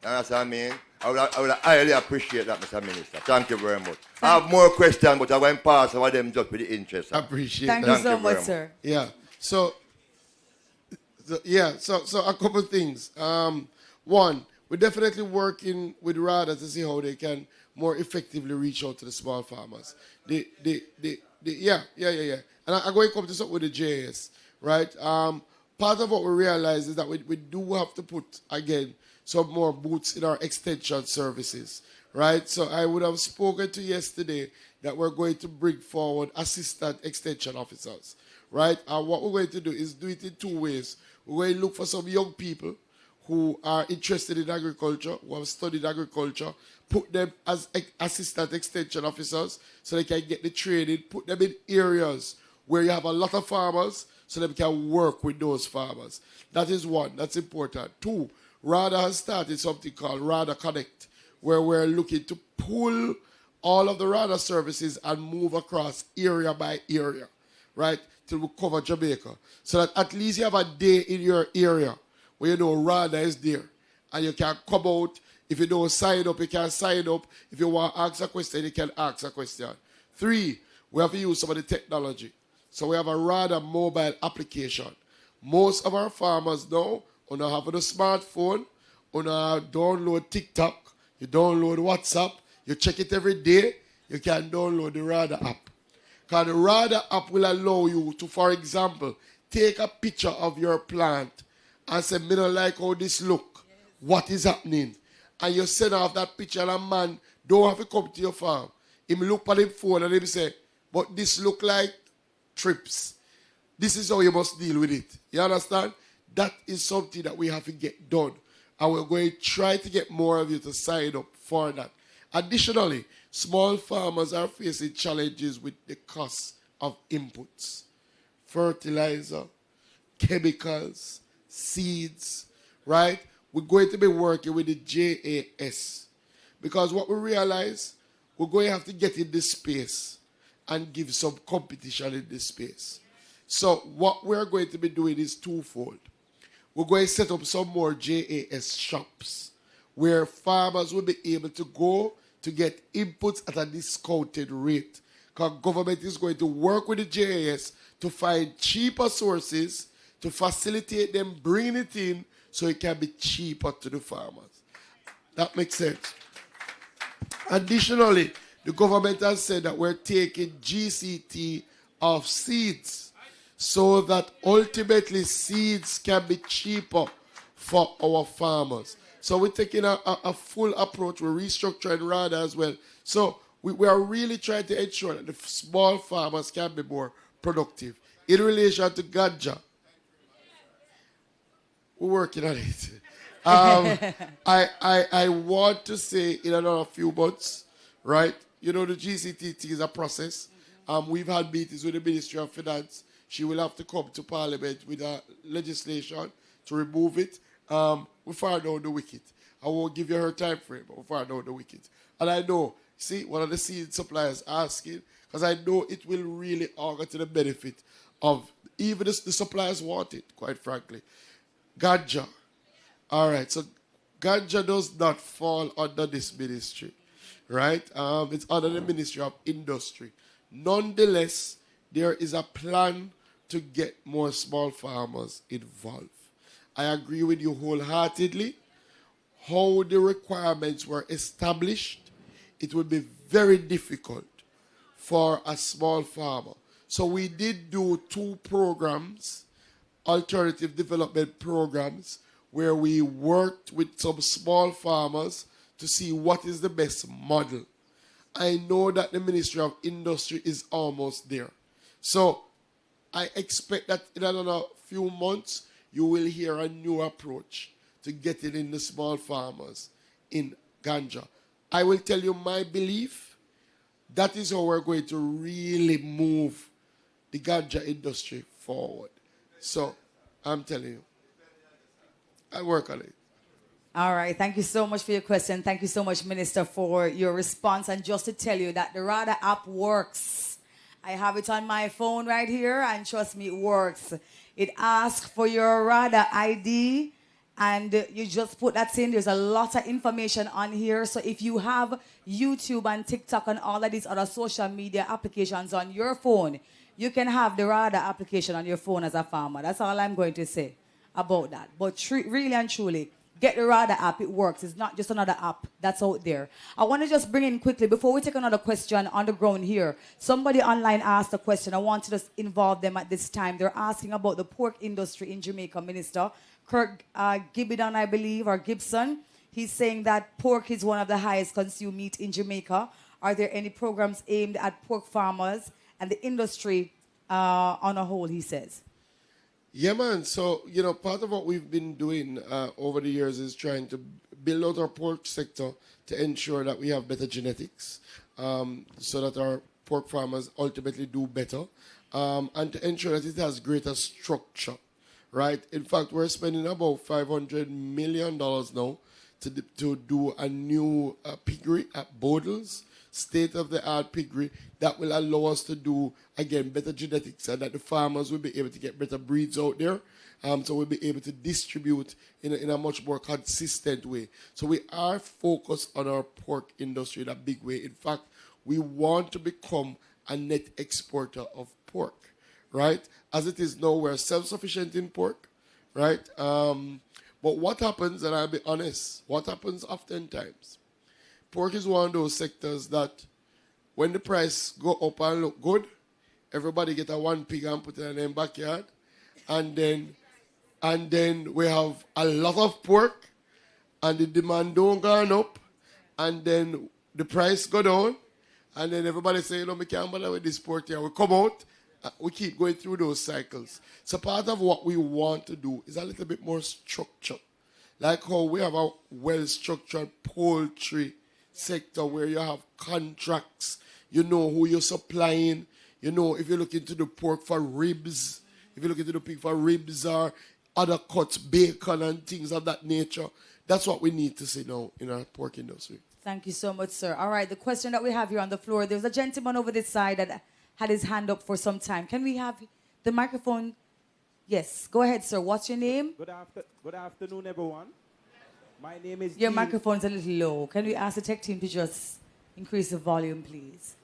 You understand what I mean? I would highly appreciate that, Mr. Minister. Thank you very much. I have more questions, but I'm going to pass over them just for the interest. I appreciate Thank that. you so much, sir. Yeah. So a couple of things. One, we're definitely working with RADA to see how they can more effectively reach out to the small farmers. Yeah. And I'm going to come to something with the JS, right? Part of what we realize is that we do have to put, again, some more boots in our extension services, right? So I would have spoken to yesterday that we're going to bring forward assistant extension officers, right? And what we're going to do is do it in two ways. We're going to look for some young people who are interested in agriculture, who have studied agriculture, put them as assistant extension officers so they can get the training, put them in areas where you have a lot of farmers so they can work with those farmers. That is one. That's important. Two, RADA has started something called RADA Connect, where we're looking to pull all of the RADA services and move across area by area, right, to cover Jamaica. So that at least you have a day in your area where you know RADA is there. And you can come out. If you don't sign up, you can sign up. If you want to ask a question, you can ask a question. Three, we have to use some of the technology. So we have a RADA mobile application. Most of our farmers now, on have a smartphone, on download TikTok, you download WhatsApp, you check it every day, you can download the RADA app. Because the RADA app will allow you to, for example, take a picture of your plant and say, me don't like how this look. What is happening? And you send off that picture and a man don't have to come to your farm. He look at him phone and he say, but this look like trips. This is how you must deal with it. You understand? That is something that we have to get done. And we're going to try to get more of you to sign up for that. Additionally, small farmers are facing challenges with the cost of inputs. Fertilizer, chemicals, seeds, right? We're going to be working with the JAS. Because what we realize, we're going to have to get in this space and give some competition in this space. So what we're going to be doing is twofold. We're going to set up some more JAS shops where farmers will be able to go to get inputs at a discounted rate. Because government is going to work with the JAS to find cheaper sources to facilitate them bringing it in so it can be cheaper to the farmers. That makes sense. Additionally, the government has said that we're taking GCT off seeds so that ultimately seeds can be cheaper for our farmers. So we're taking a full approach. We're restructuring RADA as well. So we are really trying to ensure that the small farmers can be more productive. In relation to ganja, we're working on it. I want to say in another few months, right? You know, the GCTT is a process. We've had meetings with the Ministry of Finance. She will have to come to Parliament with a legislation to remove it. We far down the wicket. I won't give you her time frame, but we far down the wicket. And I know, see, one of the seed suppliers asking, because I know it will really augur to the benefit of even the suppliers want it, quite frankly. Ganja. All right, so ganja does not fall under this ministry, right? It's under the Ministry of Industry. Nonetheless, there is a plan to get more small farmers involved. I agree with you wholeheartedly. How the requirements were established, it would be very difficult for a small farmer. So we did do 2 programs, alternative development programs, where we worked with some small farmers to see what is the best model. I know that the Ministry of Industry is almost there. So I expect that in another few months, you will hear a new approach to getting in the small farmers in ganja. I will tell you my belief. That is how we're going to really move the ganja industry forward. So I'm telling you, I work on it. All right. Thank you so much for your question. Thank you so much, Minister, for your response. And just to tell you that the RADA app works. I have it on my phone right here, and trust me, it works. It asks for your RADA ID, and you just put that in. There's a lot of information on here. So if you have YouTube and TikTok and all of these other social media applications on your phone, you can have the RADA application on your phone as a farmer. That's all I'm going to say about that. But really and truly, get the RADA app. It works. It's not just another app that's out there. I want to just bring in quickly, before we take another question on the ground here, somebody online asked a question. I want to just involve them at this time. They're asking about the pork industry in Jamaica, Minister. Kirk Gibbidon, I believe, or Gibson. He's saying that pork is one of the highest consumed meat in Jamaica. Are there any programs aimed at pork farmers and the industry on a whole, he says? Yeah, man. So, you know, part of what we've been doing over the years is trying to build out our pork sector to ensure that we have better genetics so that our pork farmers ultimately do better and to ensure that it has greater structure, right? In fact, we're spending about $500 million now to do a new piggery at Bodles, state-of-the-art piggery that will allow us to do, again, better genetics and that the farmers will be able to get better breeds out there. So we'll be able to distribute in a much more consistent way. So we are focused on our pork industry in a big way. In fact, we want to become a net exporter of pork, right? As it is now, we're self-sufficient in pork, right? But what happens, and I'll be honest, what happens oftentimes, pork is one of those sectors that when the price go up and look good, everybody get a 1 pig and put it in their backyard. And then we have a lot of pork and the demand don't go up. And then the price go down. And then everybody say, you know, we can't bother with this pork here. We come out, we keep going through those cycles. So part of what we want to do is a little bit more structure. Like how we have a well-structured poultry sector where you have contracts, you know who you're supplying, you know if you're looking to the pork for ribs, if you're looking to the pig for ribs or other cuts, bacon and things of that nature. That's what we need to see now in our pork industry. Thank you so much, sir. All right, the question that we have here on the floor, there's a gentleman over this side that had his hand up for some time. Can we have the microphone? Yes, go ahead, sir. What's your name? Good afternoon, everyone. My name is Your Dean. microphone's a little low. Can we ask the tech team to just increase the volume, please?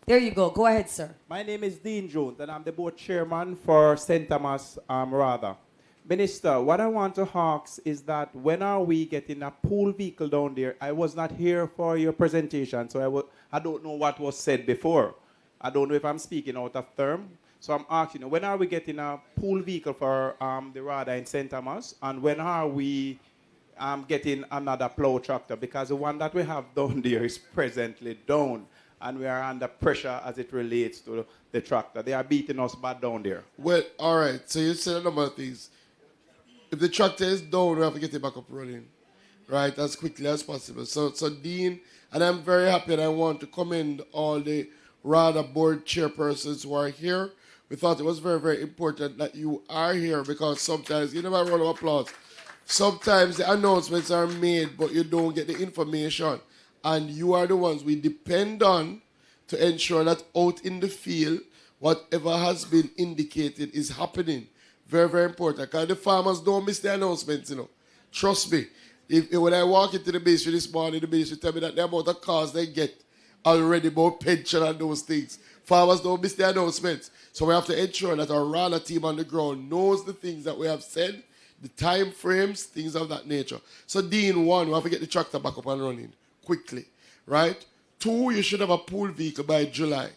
There you go. Go ahead, sir. My name is Dean Jones, and I'm the board chairman for St. Thomas Rather. Minister, what I want to ask is that when are we getting a pool vehicle down there? I was not here for your presentation, so I don't know what was said before. I don't know if I'm speaking out of term. So I'm asking, when are we getting a pool vehicle for the RADA in St. Thomas? And when are we getting another plow tractor? Because the one that we have down there is presently down. And we are under pressure as it relates to the tractor. They are beating us bad down there. Well, all right. So you said a number of things. if the tractor is down, we have to get it back up running, right, as quickly as possible. So Dean, and I'm very happy, and I want to commend all the RADA board chairpersons who are here. We thought it was very, very important that you are here because sometimes, you never round of applause. Sometimes the announcements are made, but you don't get the information. And you are the ones we depend on to ensure that out in the field, whatever has been indicated is happening. Very, very important. Because the farmers don't miss the announcements, you know. Trust me. When I walk into the base this morning, the base tell me that the amount of cars they get already about pension and those things. Farmers don't miss the announcements. So we have to ensure that our RALA team on the ground knows the things that we have said, the time frames, things of that nature. So Dean, one, we have to get the tractor back up and running quickly, right? Two, you should have a pool vehicle by July.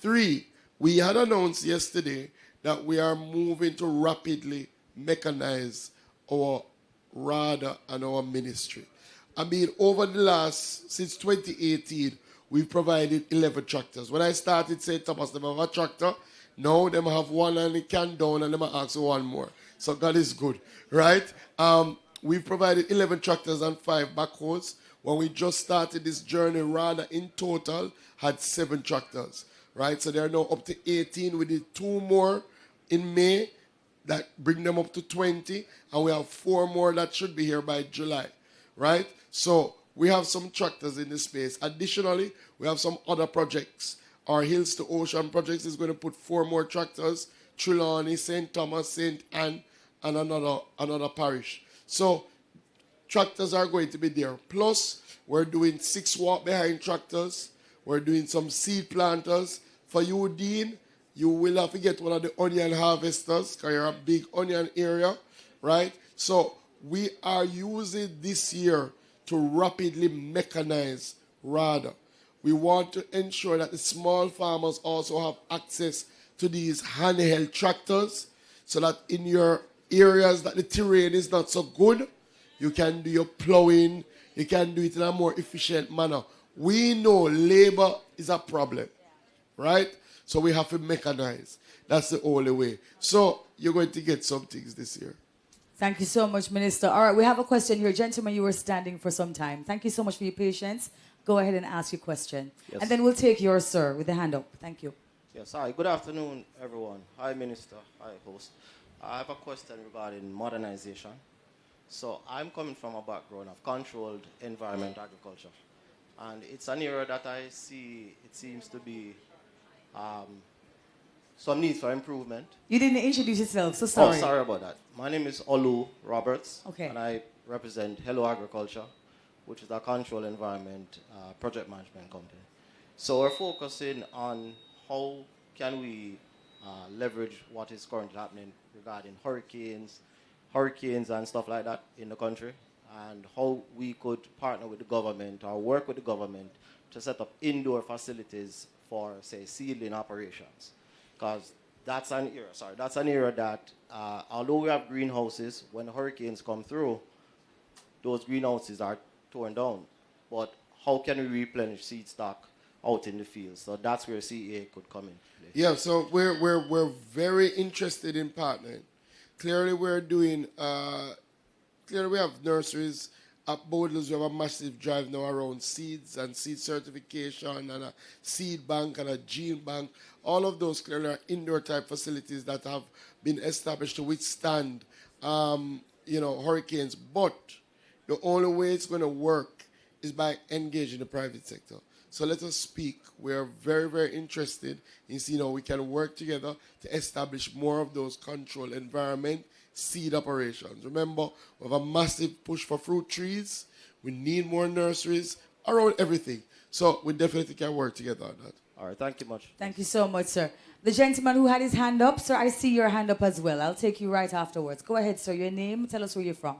Three, we had announced yesterday that we are moving to rapidly mechanize our RADA and our ministry. I mean, over the last, since 2018, we've provided 11 tractors. When I started St. Thomas, they have a tractor. Now they have one and it can down and they ask for one more. So God is good, right? We've provided 11 tractors and 5 backhoes. When we just started this journey, RADA in total had 7 tractors, right? So they are now up to 18. We did 2 more in May that bring them up to 20, and we have 4 more that should be here by July, right? So we have some tractors in this space. Additionally, we have some other projects. Our Hills to Ocean projects is going to put 4 more tractors, Trelawney, St. Thomas, St. Anne, and another parish. So tractors are going to be there. Plus, we're doing 6 walk-behind tractors. We're doing some seed planters. For you, Dean, you will have to get one of the onion harvesters because you're a big onion area, right? So we are using this year to rapidly mechanize RADA. We want to ensure that the small farmers also have access to these handheld tractors so that in your areas that the terrain is not so good, you can do your plowing, you can do it in a more efficient manner. We know labor is a problem, right? So we have to mechanize. That's the only way. So you're going to get some things this year. Thank you so much, Minister. All right, we have a question here. Gentlemen, you were standing for some time. Thank you so much for your patience. Go ahead and ask your question. Yes. And then we'll take yours, sir, with the hand up. Thank you. Yes, hi. Good afternoon, everyone. Hi, Minister. Hi, host. I have a question regarding modernization. So I'm coming from a background of controlled environment agriculture. And it's an area that I see it seems to be some need for improvement. You didn't introduce yourself, so sorry. Oh, sorry about that. My name is Olu Roberts, Okay. and I represent Hello Agriculture, which is a controlled environment project management company. So we're focusing on how can we leverage what is currently happening regarding hurricanes and stuff like that in the country, and how we could partner with the government or work with the government to set up indoor facilities for, say, seedling operations. Because that's an area that, although we have greenhouses, when the hurricanes come through, those greenhouses are torn down. But how can we replenish seed stock out in the field? So that's where CEA could come in. Yeah, so we're very interested in partnering. Clearly, we're doing. Clearly, we have nurseries at Bodlers. We have a massive drive now around seeds and seed certification and a seed bank and a gene bank. All of those clearly are indoor type facilities that have been established to withstand, hurricanes. But the only way it's going to work is by engaging the private sector. So let us speak. We are very, very interested in seeing how we can work together to establish more of those controlled environment seed operations. Remember, we have a massive push for fruit trees. We need more nurseries around everything. So we definitely can work together on that. All right, thank you much. Thank you so much, sir. The gentleman who had his hand up, sir, I see your hand up as well. I'll take you right afterwards. Go ahead, sir. Your name, tell us where you're from.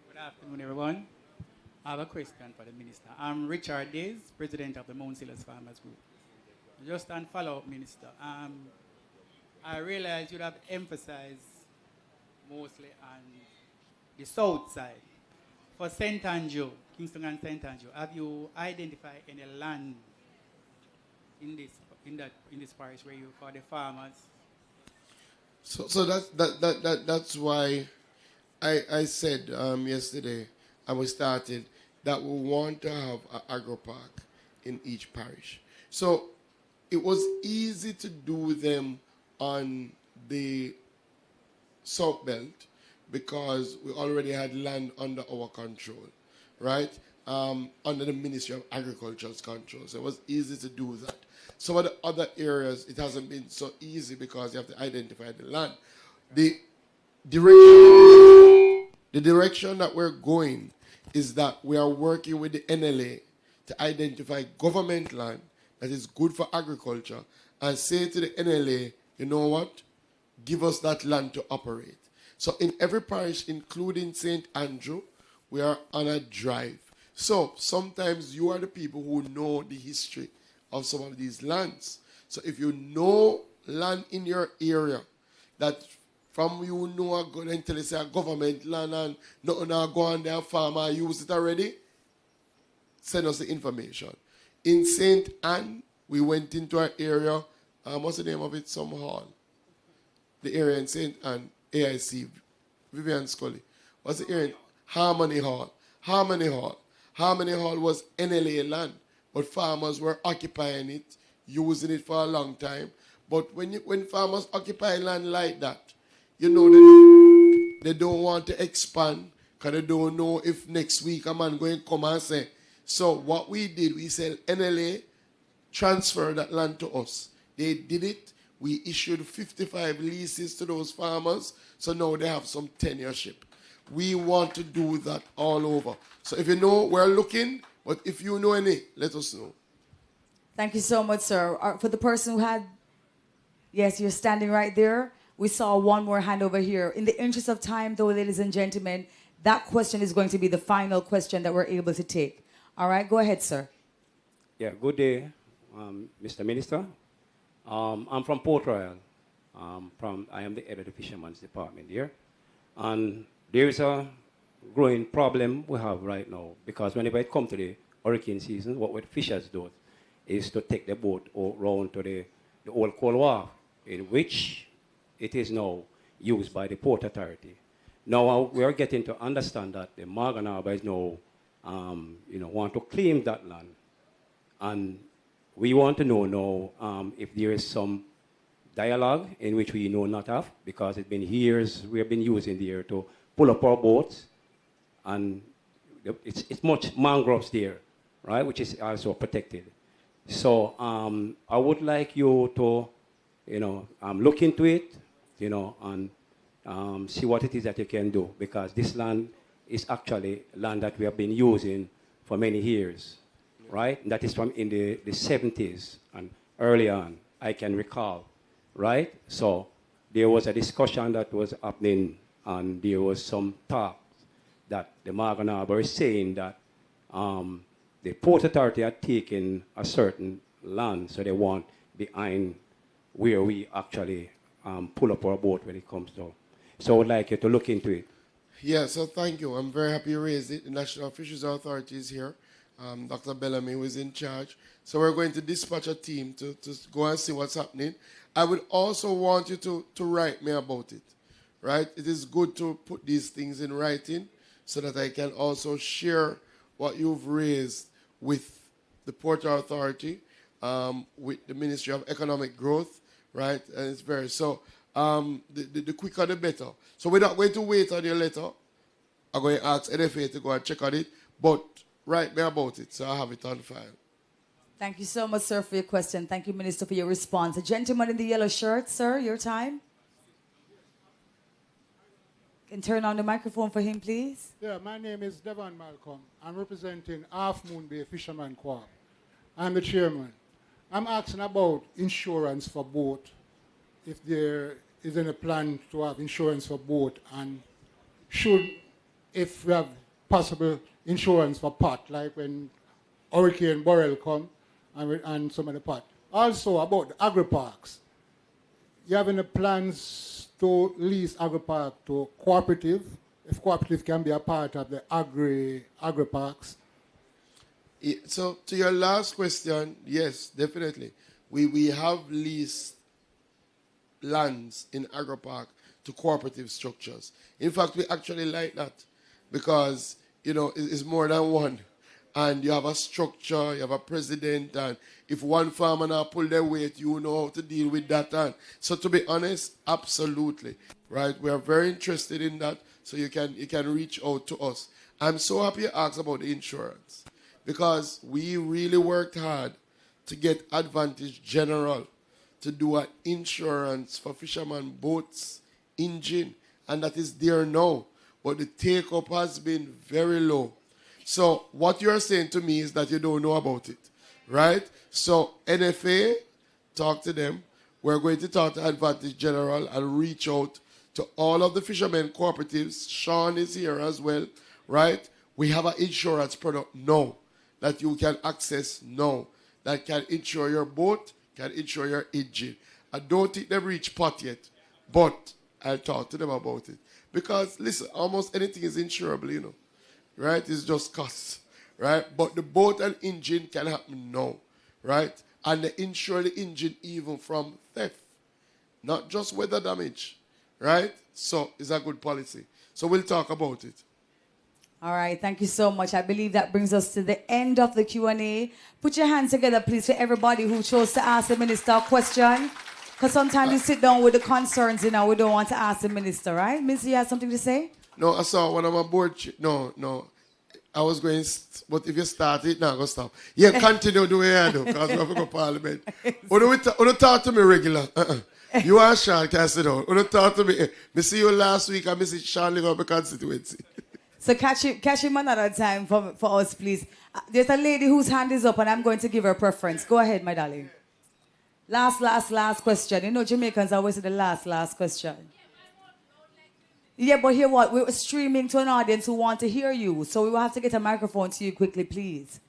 Good afternoon, everyone. I have a question for the minister. I'm Richard Days, president of the Mount Silas Farmers Group. Just on follow-up, Minister, I realize you'd have emphasized mostly on the south side. For St. Andrew, Kingston and St. Andrew, have you identified any land in this parish where you for the farmers? So that's why I said yesterday, and we started, that we want to have an agro park in each parish. So it was easy to do them on the South Belt because we already had land under our control, right? Under the Ministry of Agriculture's control. So it was easy to do that. Some of the other areas, it hasn't been so easy because you have to identify the land. The direction that we're going is that we are working with the NLA to identify government land that is good for agriculture and say to the NLA, you know what? Give us that land to operate. So in every parish, including St. Andrew, we are on a drive. So sometimes you are the people who know the history of some of these lands. So if you know land in your area that from you know a good until it's a government land and nothing go on there, farmer use it already, send us the information. In St. Anne, we went into an area, what's the name of it? Some hall. The area in St. Anne, AIC, Vivian Scully. What's the area? Harmony Hall. Harmony Hall. Harmony Hall was NLA land, but farmers were occupying it, using it for a long time. But when farmers occupy land like that, you know they don't want to expand because they don't know if next week a man going to come and say. So what we did, we said NLA transfer that land to us. They did it. We issued 55 leases to those farmers, so now they have some tenureship. We want to do that all over. So if you know, we're looking, but if you know any, let us know. Thank you so much, sir. For the person who had, yes, you're standing right there. We saw one more hand over here. In the interest of time, though, ladies and gentlemen, that question is going to be the final question that we're able to take. All right, go ahead, sir. Yeah, good day, Mr. Minister. I'm from Port Royal. I am the head of the Fishermen's Department here. And there is a growing problem we have right now because whenever it comes to the hurricane season, what fishers do is to take the boat round to the old Cold Wharf, in which it is now used by the Port Authority. Now we are getting to understand that the Morgan Harbour is now, want to claim that land. And we want to know now if there is some dialogue in which we know not of, because it's been years we have been using the air to pull up our boats, and it's much mangroves there, right, which is also protected. So I would like you to, look into it, and see what it is that you can do, because this land is actually land that we have been using for many years, right? That is from in the 70s and early on, I can recall, right? So there was a discussion that was happening, and there was some talk that the Morgan Harbour is saying that the Port Authority had taken a certain land, so they want behind where we actually pull up our boat when it comes to. So I would like you to look into it. Yeah, so thank you. I'm very happy you raised it. The National Fisheries Authority is here. Dr. Bellamy, who is in charge. So we're going to dispatch a team to go and see what's happening. I would also want you to write me about it, right? It is good to put these things in writing so that I can also share what you've raised with the Port Authority, with the Ministry of Economic Growth, right? And it's very, so the quicker the better. So we're not going to wait on your letter. I'm going to ask NFA to go and check on it, but write me about it so I have it on file. Thank you so much, sir, for your question. Thank you, Minister, for your response. The gentleman in the yellow shirt, sir, your time. Can turn on the microphone for him, please. Yeah, my name is Devon Malcolm. I'm representing Half Moon Bay Fisherman Co-op. I'm the chairman. I'm asking about insurance for boat. If there is any plan to have insurance for boat, and if we have possible insurance for pot, like when Hurricane Burrell come and some of the pot. Also about the agri-parks. You have any plans to lease agri-park to cooperative? If cooperative can be a part of the agri-parks? So to your last question, yes, definitely. We have leased lands in AgroPark to cooperative structures. In fact, we actually like that because, it's more than one. And you have a structure, you have a president, and if one farmer now pull their weight, you know how to deal with that. And so to be honest, absolutely, right? We are very interested in that, so you can reach out to us. I'm so happy you asked about the insurance because we really worked hard to get Advantage General to do an insurance for fishermen boats, engine, and that is there now. But the take-up has been very low. So what you're saying to me is that you don't know about it, right? So NFA, talk to them. We're going to talk to Advantage General and reach out to all of the fishermen cooperatives. Sean is here as well, right? We have an insurance product now that you can access now that can insure your boat, can insure your engine. I don't think they've reached pot yet, but I'll talk to them about it. Because, listen, almost anything is insurable, right? It's just costs, right? But the boat and engine can happen now, right? And they insure the engine even from theft, not just weather damage, right? So it's a good policy. So we'll talk about it. All right, thank you so much. I believe that brings us to the end of the Q&A. Put your hands together, please, for everybody who chose to ask the minister a question. Because sometimes you sit down with the concerns, we don't want to ask the minister, right? Miss, you have something to say? No, I saw one of my board. No. I was going, but if you start it, now go stop. Yeah, continue the way I do, because we have to go parliament. Don't talk to me regular. You are Sean, can I sit down? Don't talk to me. I see you last week, I miss Sean live up a constituency. So catch him another time for us, please. There's a lady whose hand is up, and I'm going to give her preference. Go ahead, my darling. Last question. Jamaicans always say the last question. Yeah, but hear what? We're streaming to an audience who want to hear you. So we will have to get a microphone to you quickly, please.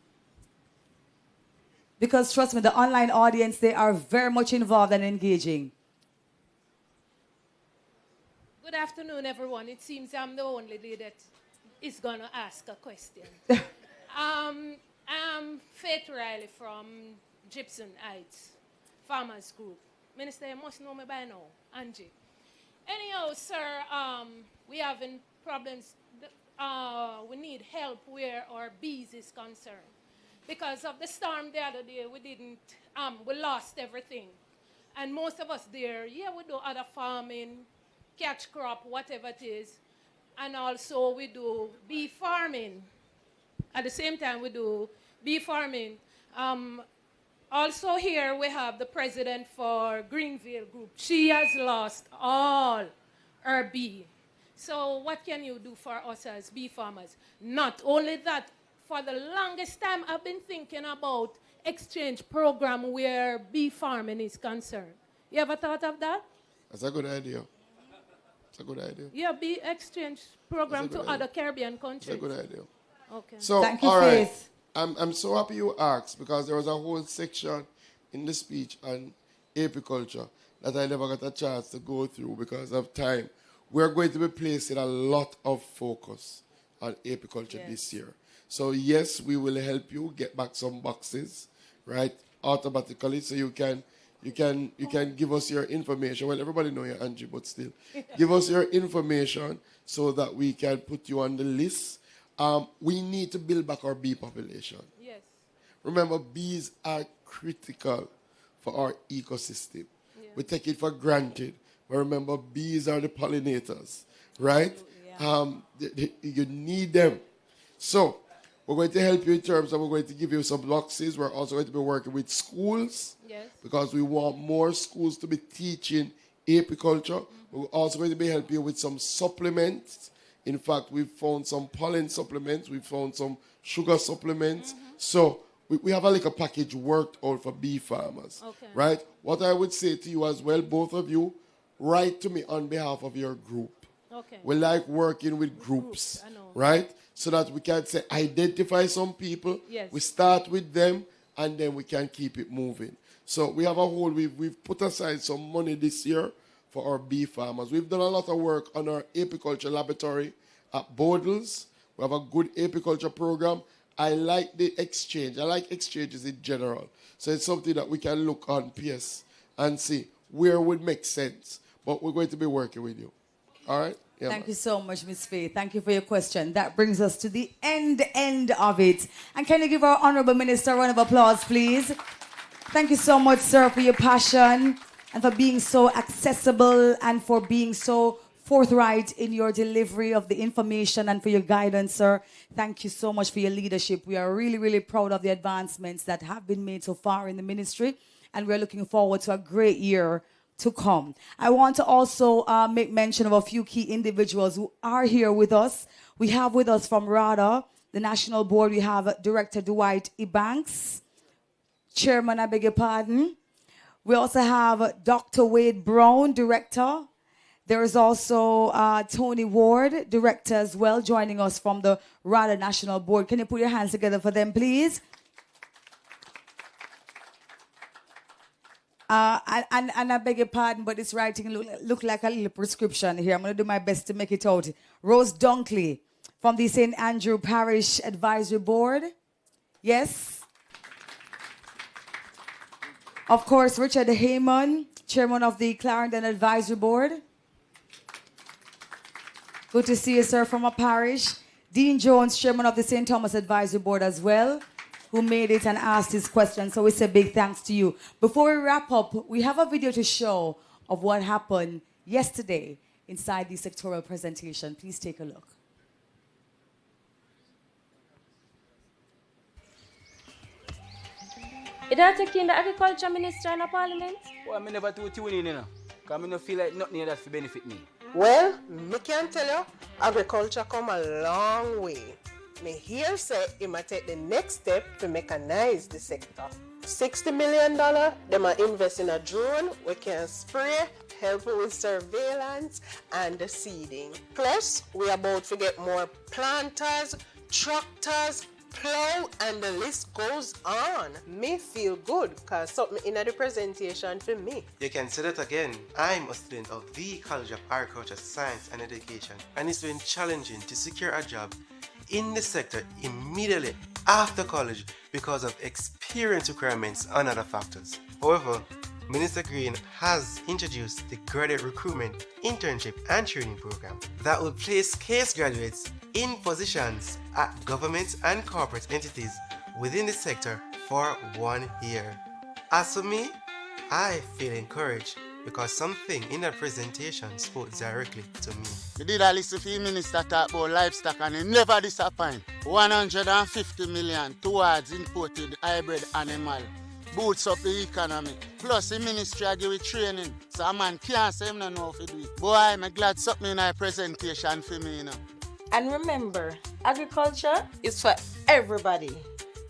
Because trust me, the online audience, they are very much involved and engaging. Good afternoon, everyone. It seems I'm the only lady that is going to ask a question. I'm Faith Riley from Gibson Heights Farmers Group. Minister, you must know me by now, Angie. Anyhow, sir, we having problems. We need help where our bees is concerned. Because of the storm the other day, we lost everything. And most of us there, we do other farming, catch crop, whatever it is. And also we do bee farming. At the same time, we do bee farming. Also here we have the president for Greenville Group. She has lost all her bee. So what can you do for us as bee farmers? Not only that, for the longest time I've been thinking about exchange program where bee farming is concerned. You ever thought of that? That's a good idea. It's a good idea. Yeah, bee exchange program to other Caribbean countries. It's a good idea. Okay. So, thank you, all right. Faith. I'm so happy you asked because there was a whole section in the speech on apiculture that I never got a chance to go through because of time. We're going to be placing a lot of focus on apiculture this year. So yes, we will help you get back some boxes, right, automatically, so you can give us your information. Well, everybody know you're Angie, but still, give us your information so that we can put you on the list. We need to build back our bee population. Yes. Remember, bees are critical for our ecosystem. Yeah. We take it for granted. But remember, bees are the pollinators, right? You need them. So we're going to help you in terms of we're going to give you some boxes. We're also going to be working with schools because we want more schools to be teaching apiculture. We're also going to be helping you with some supplements. In fact, we've found some pollen supplements. We've found some sugar supplements. So we have a little package worked out for bee farmers, right? What I would say to you as well, both of you, write to me on behalf of your group. Okay. We like working with groups, right? So that we can say, identify some people, we start with them, and then we can keep it moving. So we have a whole, we've put aside some money this year for our bee farmers. We've done a lot of work on our apiculture laboratory at Bodles. We have a good apiculture program. I like the exchange. I like exchanges in general. So it's something that we can look on PS and see where would make sense. But we're going to be working with you. All right? Yeah, Thank you so much, Ms. Faye. Thank you for your question. That brings us to the end of it. And can you give our Honorable Minister a round of applause, please? Thank you so much, sir, for your passion and for being so accessible and for being so forthright in your delivery of the information and for your guidance, sir. Thank you so much for your leadership. We are really, really proud of the advancements that have been made so far in the ministry, and we're looking forward to a great year to come. I want to also make mention of a few key individuals who are here with us. We have with us from RADA, the National Board, we have Director Dwight Ebanks, Chairman, I beg your pardon. We also have Dr. Wade Brown, Director. There is also Tony Ward, Director as well, joining us from the RADA National Board. Can you put your hands together for them, please? And I beg your pardon, but this writing look like a little prescription here. I'm going to do my best to make it out. Rose Dunkley from the St. Andrew Parish Advisory Board. Yes. Of course, Richard Heyman, Chairman of the Clarendon Advisory Board. Good to see you, sir, from a parish. Dean Jones, Chairman of the St. Thomas Advisory Board as well, who made it and asked his question. So we say big thanks to you. Before we wrap up, we have a video to show of what happened yesterday inside the sectoral presentation. Please take a look. It don't take in the agriculture minister and the parliament? Well, I never tune in, you know. Because I don't feel like nothing that will benefit me. Well, me can tell you, agriculture come a long way. Me here say it might take the next step to mechanize the sector. $60 million, them are invest in a drone we can spray, help with surveillance and the seeding. Plus, we are about to get more planters, tractors, plow, and the list goes on. Me feel good because something in the presentation for me. You can say that again. I'm a student of the College of Agriculture, Science and Education, and it's been challenging to secure a job in the sector immediately after college because of experience requirements and other factors. However, Minister Green has introduced the Graduate Recruitment, Internship and Training Program that will place case graduates in positions at government and corporate entities within the sector for 1 year. As for me, I feel encouraged because something in that presentation spoke directly to me. You did a listen for the minister talk about livestock and he never disappoint. 150 million towards imported hybrid animal. Boots up the economy. Plus the ministry I give it training. So a man can't say him no know how to do it. Boy, I'm glad something in our presentation for me, you know. And remember, agriculture is for everybody.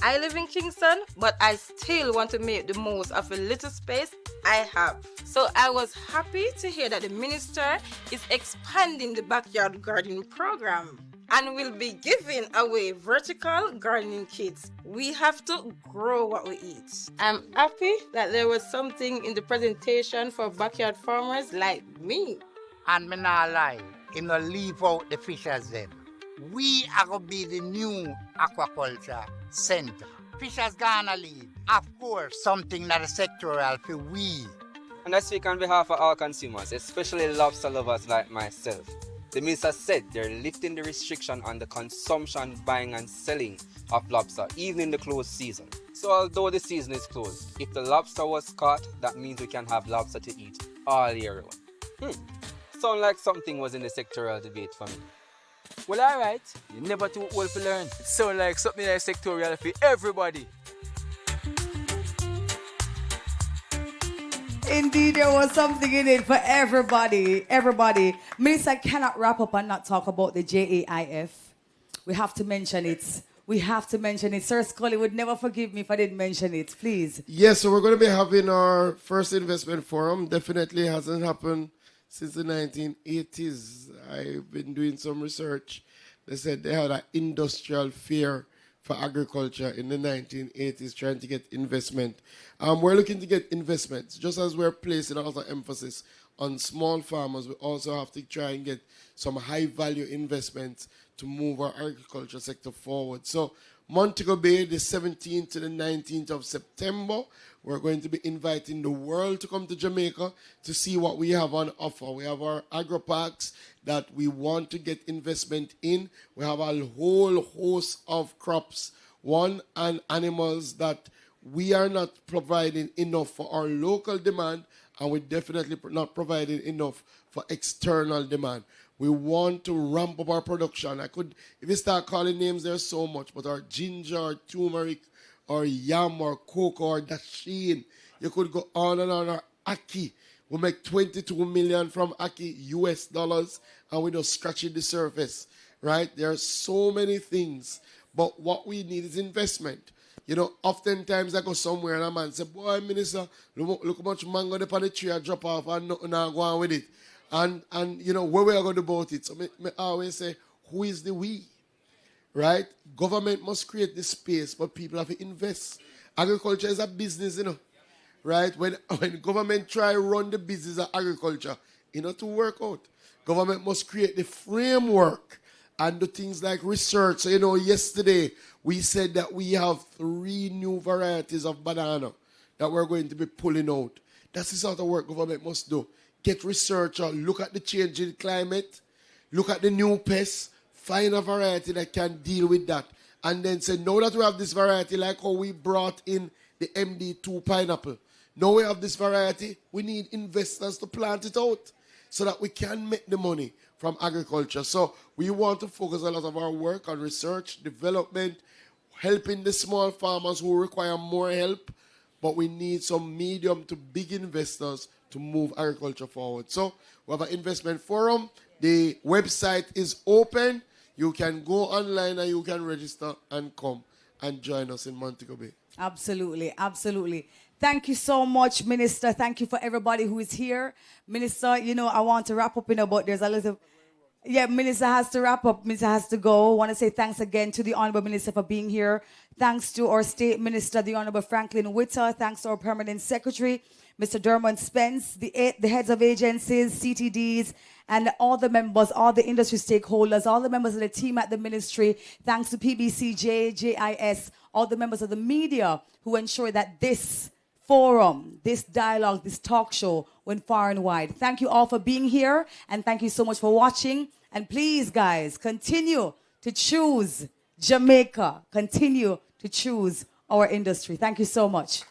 I live in Kingston, but I still want to make the most of a little space I have. So I was happy to hear that the minister is expanding the backyard gardening program and will be giving away vertical gardening kits. We have to grow what we eat. I'm happy that there was something in the presentation for backyard farmers like me. And me not lie, him no leave out the fishers then. We are going to be the new aquaculture center. Fishers gonna lead. Of course, something that is sectoral for we. And I speak on behalf of all consumers, especially lobster lovers like myself. The minister said they're lifting the restriction on the consumption, buying and selling of lobster, even in the closed season. So although the season is closed, if the lobster was caught, that means we can have lobster to eat all year round. Sound like something was in the sectoral debate for me. Well, alright. You're never too old to learn. It sounds like something like sectorial for everybody. Indeed, there was something in it for everybody. Everybody. Minister, I cannot wrap up and not talk about the JAIF. We have to mention it. We have to mention it. Sir Scully would never forgive me if I didn't mention it. Please. Yes, so we're going to be having our first investment forum. Definitely hasn't happened since the 1980s. I've been doing some research. They said they had an industrial fair for agriculture in the 1980s trying to get investment. We're looking to get investments. Just as we're placing a lot of emphasis on small farmers, we also have to try and get some high-value investments to move our agriculture sector forward. So Montego Bay, the 17th to the 19th of September. We're going to be inviting the world to come to Jamaica to see what we have on offer. We have our agro parks that we want to get investment in. We have a whole host of crops, and animals that we are not providing enough for our local demand, and we're definitely not providing enough for external demand. We want to ramp up our production. If you start calling names, there's so much, but our ginger, our turmeric, or yam, or cocoa, or dasheen, you could go on and on. Our ackee, we make 22 million from ackee US dollars, and we're just scratching the surface, right? There are so many things, but what we need is investment. You know, oftentimes I go somewhere and a man say, boy, minister, look how much mango up on the tree I drop off and nothing I go on with it. And you know, where we are going to do about it? So I always say, who is the we? Right? Government must create the space, but people have to invest. Agriculture is a business, you know. Right? When government try to run the business of agriculture, you know, to work out. Government must create the framework and do things like research. So, you know, yesterday we said that we have 3 new varieties of banana that we're going to be pulling out. That's the sort of work government must do. Get researcher, look at the changing climate, look at the new pests, find a variety that can deal with that. And then say, now that we have this variety, like how we brought in the MD2 pineapple, now we have this variety, we need investors to plant it out so that we can make the money from agriculture. So we want to focus a lot of our work on research, development, helping the small farmers who require more help, but we need some medium to big investors to move agriculture forward. So we have an investment forum. The website is open. You can go online and you can register and come and join us in Montego Bay. Absolutely, absolutely. Thank you so much, Minister. Thank you for everybody who is here. Minister, you know, I want to wrap up, you know, but there's a little... Yeah, Minister has to wrap up. Minister has to go. I want to say thanks again to the Honorable Minister for being here. Thanks to our State Minister, the Honorable Franklin Witter. Thanks to our Permanent Secretary, Mr. Dermot Spence, the heads of agencies, CTDs, and all the members, all the industry stakeholders, all the members of the team at the ministry. Thanks to PBCJ, JIS, all the members of the media who ensure that this forum, this dialogue, this talk show went far and wide. Thank you all for being here, and thank you so much for watching. And please, guys, continue to choose Jamaica. Continue to choose our industry. Thank you so much.